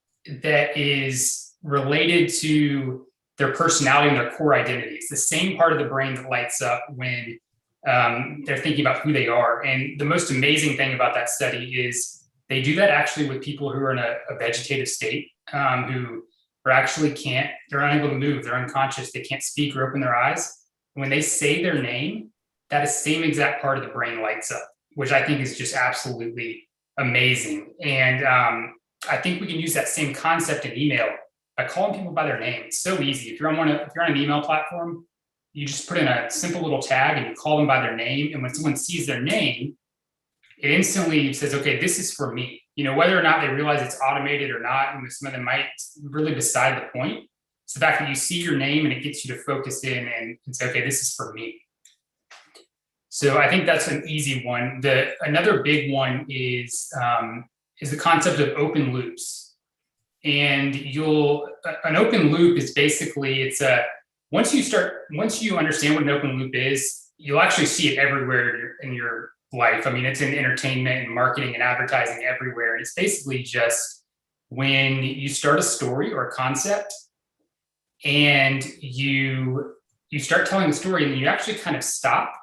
that is related to their personality and their core identity. It's the same part of the brain that lights up when they're thinking about who they are. And the most amazing thing about that study is they do that actually with people who are in a vegetative state, who are actually they're unable to move, they're unconscious, they can't speak or open their eyes. when they say their name, that is same exact part of the brain lights up, which I think is just absolutely amazing. And I think we can use that same concept in email by calling people by their name. It's so easy. If you're on an email platform, you just put in a simple little tag and you call them by their name. And when someone sees their name, it instantly says, okay, this is for me. You know, whether or not they realize it's automated or not, and some of them might, really beside the point. It's the fact that you see your name and it gets you to focus in and say, okay, this is for me. So I think that's an easy one. Another big one is the concept of open loops. And an open loop is basically, once you understand what an open loop is, you'll actually see it everywhere in your life. I mean, it's in entertainment and marketing and advertising everywhere. And it's basically just when you start a story or a concept and you start telling the story and you actually kind of stop,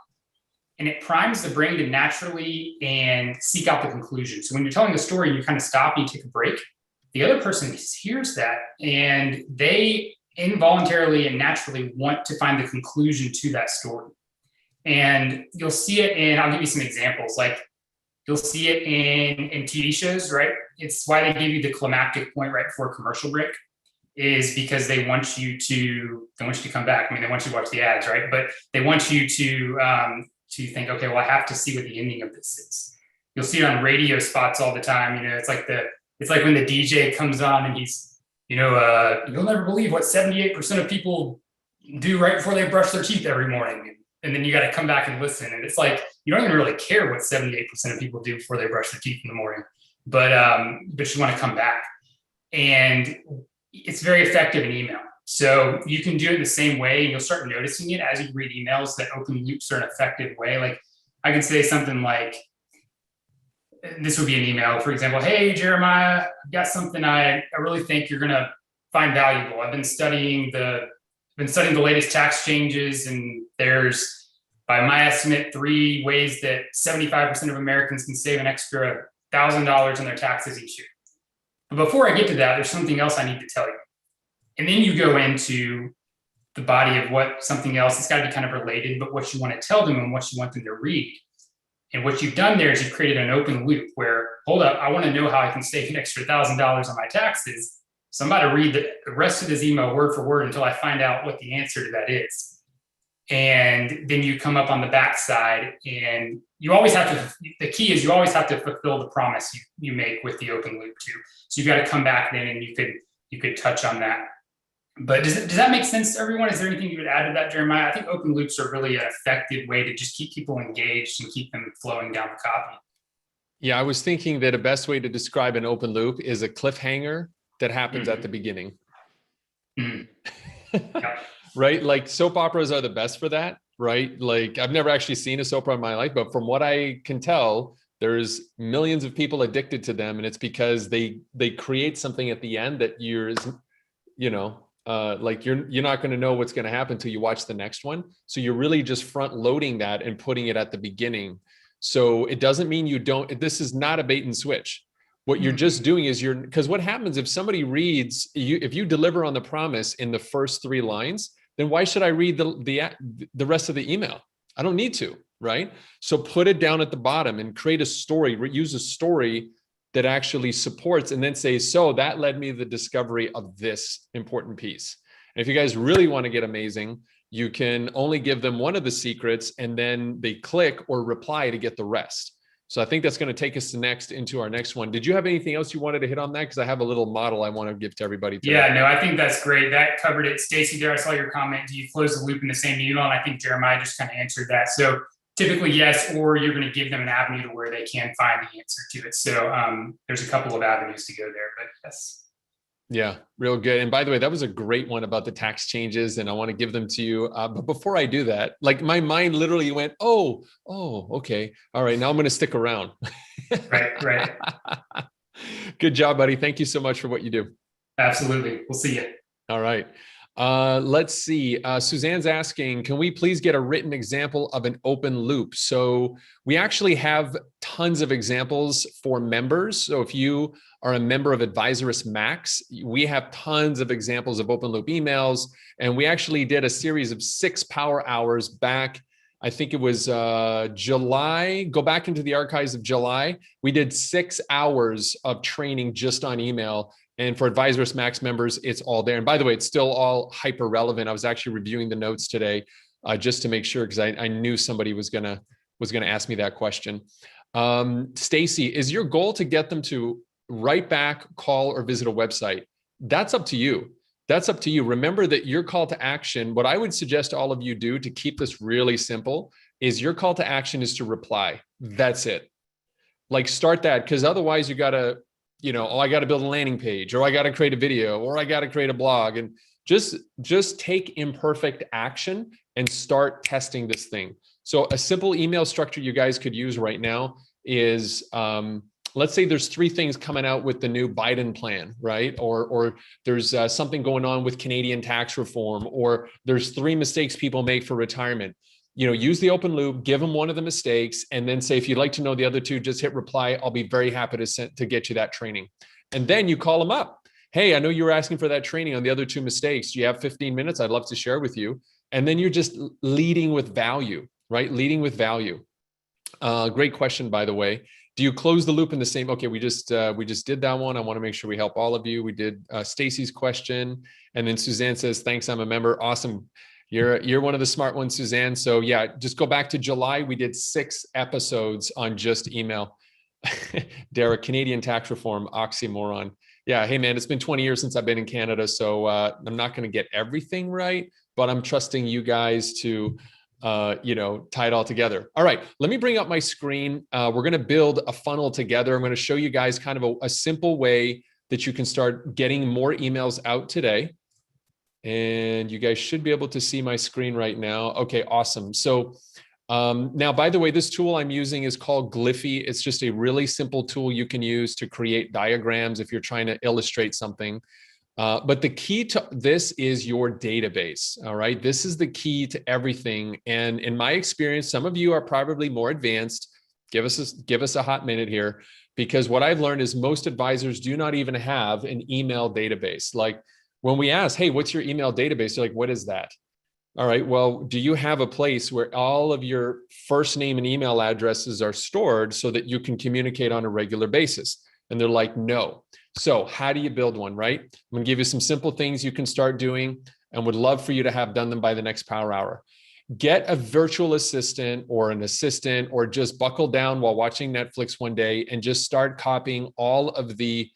and it primes the brain to naturally and seek out the conclusion. So when you're telling the story and you kind of stop and you take a break, the other person hears that and they involuntarily and naturally want to find the conclusion to that story. And you'll see it I'll give you some examples. Like you'll see it in TV shows, right? It's why they give you the climactic point right before a commercial break, is because they want you to come back. I mean, they want you to watch the ads, right? But they want you to think, okay, well, I have to see what the ending of this is. You'll see it on radio spots all the time. You know, it's like when the DJ comes on and he's, you'll never believe what 78% of people do right before they brush their teeth every morning. And then you got to come back and listen. And it's like, you don't even really care what 78% of people do before they brush their teeth in the morning, but you want to come back. And it's very effective in email. So you can do it the same way, and you'll start noticing it as you read emails that open loops are an effective way. Like I can say something like, this would be an email, for example, hey, Jeremiah, I've got something I really think you're going to find valuable. I've been studying the latest tax changes, and there's, by my estimate, 3 ways that 75% of Americans can save an extra $1,000 in their taxes each year. But before I get to that, there's something else I need to tell you. And then you go into the body of what something else, it's got to be kind of related, but what you want to tell them and what you want them to read. And what you've done there is you've created an open loop where, hold up, I want to know how I can save an extra $1,000 on my taxes. So I'm about to read the rest of this email word for word until I find out what the answer to that is. And then you come up on the backside, and you always have to, the key is you always have to fulfill the promise you make with the open loop too. So you've got to come back then and you could touch on that. But does that make sense to everyone? Is there anything you would add to that, Jeremiah? I think open loops are really an effective way to just keep people engaged and keep them flowing down the copy. Yeah, I was thinking that a best way to describe an open loop is a cliffhanger that happens at the beginning. Yeah. Right? Like soap operas are the best for that, right? Like I've never actually seen a soap opera in my life, but from what I can tell, there's millions of people addicted to them. And it's because they create something at the end that you're not going to know what's going to happen until you watch the next one. So you're really just front loading that and putting it at the beginning. So it doesn't mean this is not a bait and switch. What you're just doing is because what happens if somebody reads, if you deliver on the promise in the first 3 lines, then why should I read the rest of the email? I don't need to, right? So put it down at the bottom and create a story, use a story that actually supports, and then say, so that led me to the discovery of this important piece. And if you guys really want to get amazing, you can only give them one of the secrets and then they click or reply to get the rest. So I think that's going to take us into our next one. Did you have anything else you wanted to hit on that? Because I have a little model I want to give to everybody today. Yeah, no, I think that's great. That covered it. Stacy, there, I saw your comment. Do you close the loop in the same email? And I think Jeremiah just kind of answered that. So typically, yes, or you're going to give them an avenue to where they can find the answer to it. So there's a couple of avenues to go there, but yes. Yeah, real good. And by the way, that was a great one about the tax changes, and I want to give them to you. But before I do that, like my mind literally went, oh, okay. All right, now I'm going to stick around. Right. Good job, buddy. Thank you so much for what you do. Absolutely. We'll see you. All right. Let's see. Suzanne's asking, can we please get a written example of an open loop? So we actually have tons of examples for members. So if you are a member of Advisorist Max, we have tons of examples of open loop emails. And we actually did a series of 6 power hours back. I think it was July. Go back into the archives of July. We did 6 hours of training just on email. And for Advisorist Max members, it's all there. And by the way, it's still all hyper relevant. I was actually reviewing the notes today just to make sure, because I knew somebody was gonna ask me that question. Stacy, is your goal to get them to write back, call, or visit a website? That's up to you. That's up to you. Remember that your call to action, what I would suggest all of you do to keep this really simple is your call to action is to reply. That's it. Like start that, because otherwise you gotta, oh, I got to build a landing page, or I got to create a video, or I got to create a blog, and just take imperfect action and start testing this thing. So a simple email structure you guys could use right now is, let's say there's 3 things coming out with the new Biden plan, right? Or there's something going on with Canadian tax reform, or there's 3 mistakes people make for retirement. Use the open loop, give them one of the mistakes, and then say, if you'd like to know the other 2, just hit reply. I'll be very happy to get you that training. And then you call them up. Hey, I know you were asking for that training on the other 2 mistakes. Do you have 15 minutes? I'd love to share with you. And then you're just leading with value, right? Leading with value. Great question, by the way. Do you close the loop in the same? Okay, we just did that one. I want to make sure we help all of you. We did Stacy's question, and then Suzanne says, "Thanks, I'm a member." Awesome. You're one of the smart ones, Suzanne. So yeah, just go back to July. We did 6 episodes on just email. Derek, Canadian tax reform, oxymoron. Yeah, hey man, it's been 20 years since I've been in Canada, so I'm not going to get everything right, but I'm trusting you guys to tie it all together. All right, let me bring up my screen. We're going to build a funnel together. I'm going to show you guys kind of a simple way that you can start getting more emails out today. And you guys should be able to see my screen right now. Okay, awesome. So now, by the way, this tool I'm using is called Glyphy. It's just a really simple tool you can use to create diagrams if you're trying to illustrate something. But the key to this is your database. All right, this is the key to everything. And in my experience, some of you are probably more advanced. Give us a hot minute here, because what I've learned is most advisors do not even have an email database. Like when we ask, hey, what's your email database? They're like, what is that? All right, well, do you have a place where all of your first name and email addresses are stored so that you can communicate on a regular basis? And they're like, no. So how do you build one, right? I'm going to give you some simple things you can start doing and would love for you to have done them by the next power hour. Get a virtual assistant or an assistant, or just buckle down while watching Netflix one day and just start copying all of the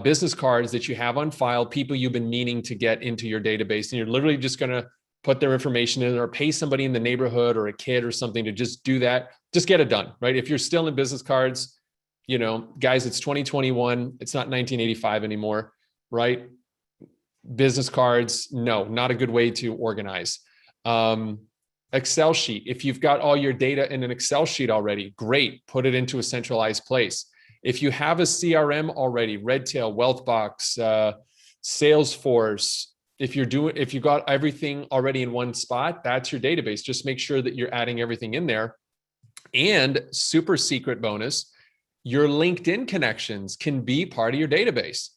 business cards that you have on file, people you've been meaning to get into your database. And you're literally just going to put their information in, or pay somebody in the neighborhood or a kid or something to just do that. Just get it done, right? If you're still in business cards, guys, it's 2021. It's not 1985 anymore, right? Business cards, no, not a good way to organize. Excel sheet. If you've got all your data in an Excel sheet already, great. Put it into a centralized place. If you have a CRM already, Redtail, Wealthbox, Salesforce, if you've got everything already in one spot, that's your database. Just make sure that you're adding everything in there. And super secret bonus, your LinkedIn connections can be part of your database.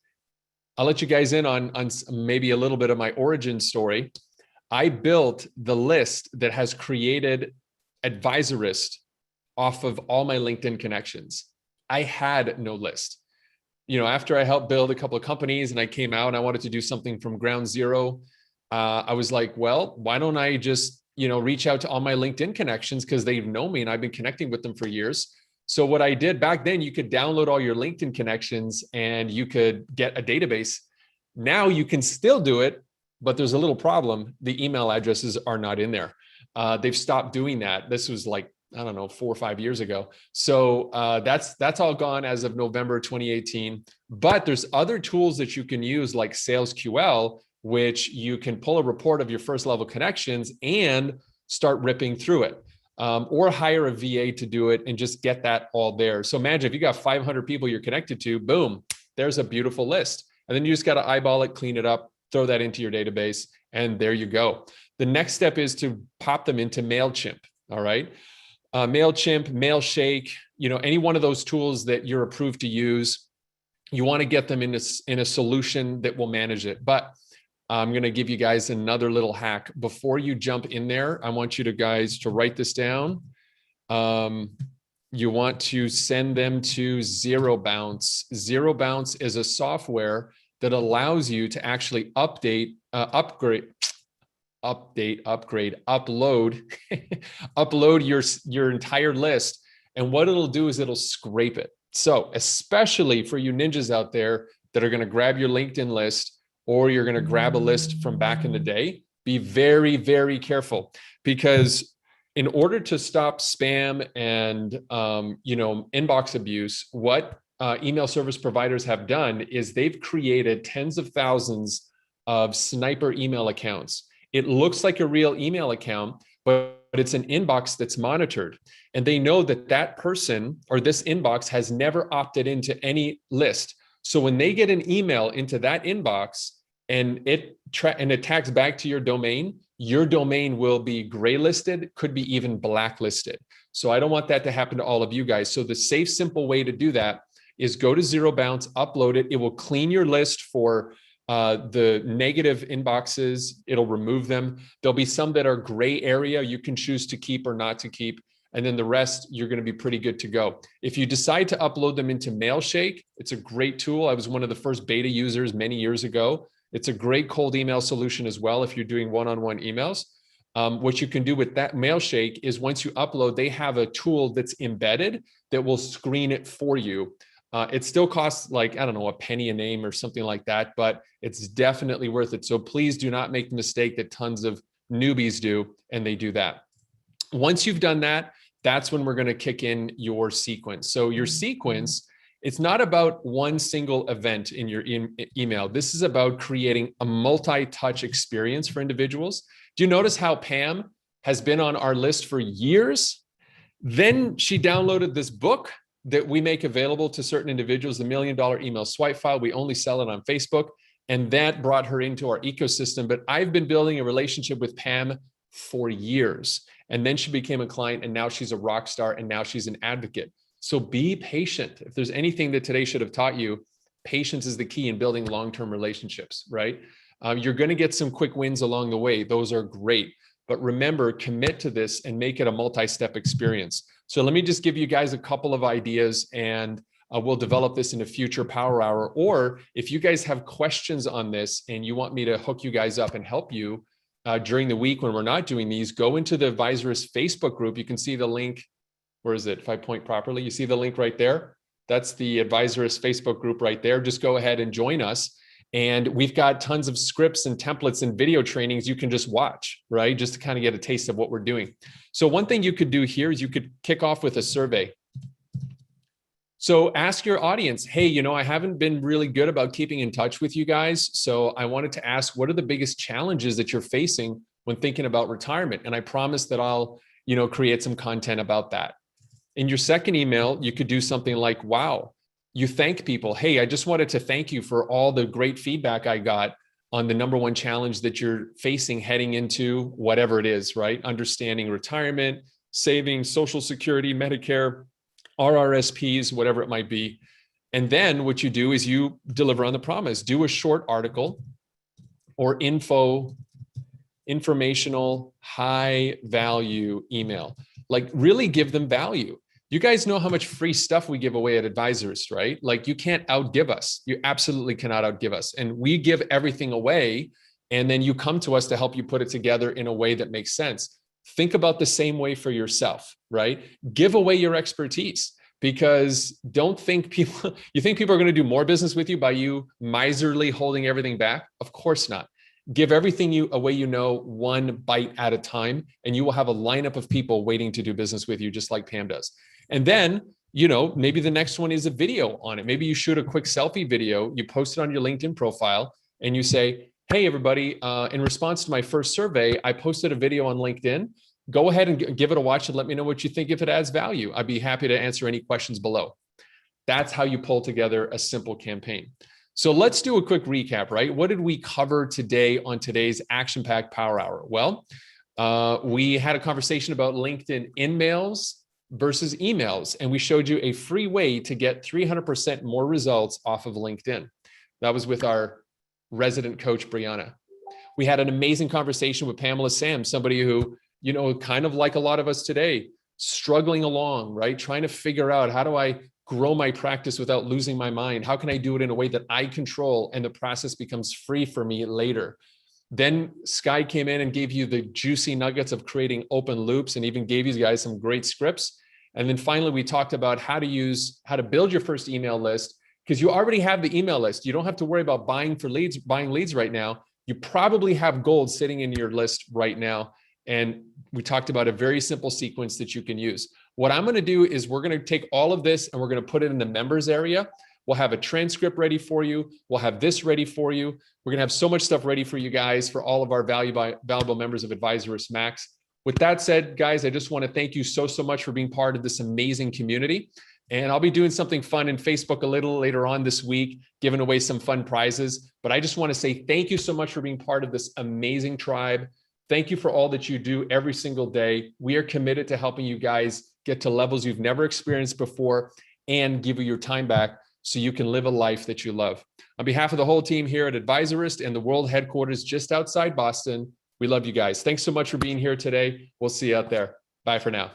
I'll let you guys in on maybe a little bit of my origin story. I built the list that has created Advisorist off of all my LinkedIn connections. I had no list. After I helped build a couple of companies and I came out and I wanted to do something from ground zero, I was like, well, why don't I just, reach out to all my LinkedIn connections, because they know me and I've been connecting with them for years. So what I did back then, you could download all your LinkedIn connections and you could get a database. Now you can still do it, but there's a little problem. The email addresses are not in there. They've stopped doing that. This was like, I don't know, 4 or 5 years ago. So that's all gone as of November 2018. But there's other tools that you can use, like SalesQL, which you can pull a report of your first level connections and start ripping through it. Or hire a VA to do it and just get that all there. So imagine if you got 500 people you're connected to, boom, there's a beautiful list. And then you just got to eyeball it, clean it up, throw that into your database, And there you go. The next step is to pop them into MailChimp. All right. MailChimp, Mailshake, any one of those tools that you're approved to use, you want to get them in a solution that will manage it. But I'm going to give you guys another little hack. Before you jump in there, I want you guys to write this down. You want to send them to Zero Bounce. Zero Bounce is a software that allows you to actually upload your entire list. And what it'll do is it'll scrape it. So especially for you ninjas out there that are going to grab your LinkedIn list, or you're going to grab a list from back in the day, be very, very careful, because in order to stop spam and inbox abuse, what email service providers have done is they've created tens of thousands of sniper email accounts. It looks like a real email account, but it's an inbox that's monitored. And they know that that person or this inbox has never opted into any list. So when they get an email into that inbox and it tags back to your domain will be gray listed, could be even blacklisted. So I don't want that to happen to all of you guys. So the safe, simple way to do that is go to Zero Bounce, upload it. It will clean your list for the negative inboxes. It'll remove them. There'll be some that are gray area you can choose to keep or not to keep. And then the rest, you're going to be pretty good to go. If you decide to upload them into Mailshake, it's a great tool. I was one of the first beta users many years ago. It's a great cold email solution as well if you're doing one-on-one emails. What you can do with that Mailshake is once you upload, they have a tool that's embedded that will screen it for you. It still costs like, I don't know, a penny a name or something like that, but it's definitely worth it. So please do not make the mistake that tons of newbies do, and they do that. Once you've done that, that's when we're going to kick in your sequence. So your sequence, it's not about one single event in your email. This is about creating a multi-touch experience for individuals. Do you notice how Pam has been on our list for years? Then she downloaded this book that we make available to certain individuals, the $1 Million Email Swipe File. We only sell it on Facebook. And that brought her into our ecosystem. But I've been building a relationship with Pam for years. And then she became a client, and now she's a rock star, and now she's an advocate. So be patient. If there's anything that today should have taught you, patience is the key in building long-term relationships, right? You're going to get some quick wins along the way. Those are great. But remember, commit to this and make it a multi-step experience. So let me just give you guys a couple of ideas, and we'll develop this in a future Power Hour. Or if you guys have questions on this and you want me to hook you guys up and help you during the week when we're not doing these, go into the Advisorist Facebook group. You can see the link. Where is it? If I point properly, you see the link right there. That's the Advisorist Facebook group right there. Just go ahead and join us. And we've got tons of scripts and templates and video trainings you can just watch, right? Just to kind of get a taste of what we're doing. So one thing you could do here is you could kick off with a survey. So ask your audience, hey, I haven't been really good about keeping in touch with you guys. So I wanted to ask, what are the biggest challenges that you're facing when thinking about retirement? And I promise that I'll, create some content about that. In your second email, you could do something like, wow, you thank people. Hey, I just wanted to thank you for all the great feedback I got on the number one challenge that you're facing heading into whatever it is, right? Understanding retirement, saving, Social Security, Medicare, RRSPs, whatever it might be. And then what you do is you deliver on the promise. Do a short article or informational, high value email. Like really give them value. You guys know how much free stuff we give away at Advisorist, right? Like you can't outgive us. You absolutely cannot outgive us. And we give everything away. And then you come to us to help you put it together in a way that makes sense. Think about the same way for yourself, right? Give away your expertise, because you think people are going to do more business with you by you miserly holding everything back? Of course not. Give everything away, one bite at a time, and you will have a lineup of people waiting to do business with you, just like Pam does. And then, maybe the next one is a video on it. Maybe you shoot a quick selfie video, you post it on your LinkedIn profile, and you say, hey, everybody, in response to my first survey, I posted a video on LinkedIn. Go ahead and give it a watch and let me know what you think if it adds value. I'd be happy to answer any questions below. That's how you pull together a simple campaign. So let's do a quick recap, right? What did we cover today on today's action-packed Power Hour? Well, we had a conversation about LinkedIn in-mails versus emails, and we showed you a free way to get 300% more results off of LinkedIn. That was with our resident coach, Brianna. We had an amazing conversation with Pamela Sam, somebody who, you know, kind of like a lot of us today, struggling along, right? Trying to figure out, how do I grow my practice without losing my mind? How can I do it in a way that I control and the process becomes free for me later? Then Sky came in and gave you the juicy nuggets of creating open loops and even gave you guys some great scripts. And then finally, we talked about how to build your first email list, because you already have the email list. You don't have to worry about buying leads right now. You probably have gold sitting in your list right now. And we talked about a very simple sequence that you can use. What I'm going to do is we're going to take all of this and we're going to put it in the members area. We'll have a transcript ready for you. We'll have this ready for you. We're going to have so much stuff ready for you guys, for all of our valuable members of Advisorist Max. With that said, guys, I just want to thank you so much for being part of this amazing community. And I'll be doing something fun in Facebook a little later on this week, giving away some fun prizes. But I just want to say thank you so much for being part of this amazing tribe. Thank you for all that you do every single day. We are committed to helping you guys get to levels you've never experienced before and give you your time back so you can live a life that you love. On behalf of the whole team here at Advisorist and the world headquarters just outside Boston, we love you guys. Thanks so much for being here today. We'll see you out there. Bye for now.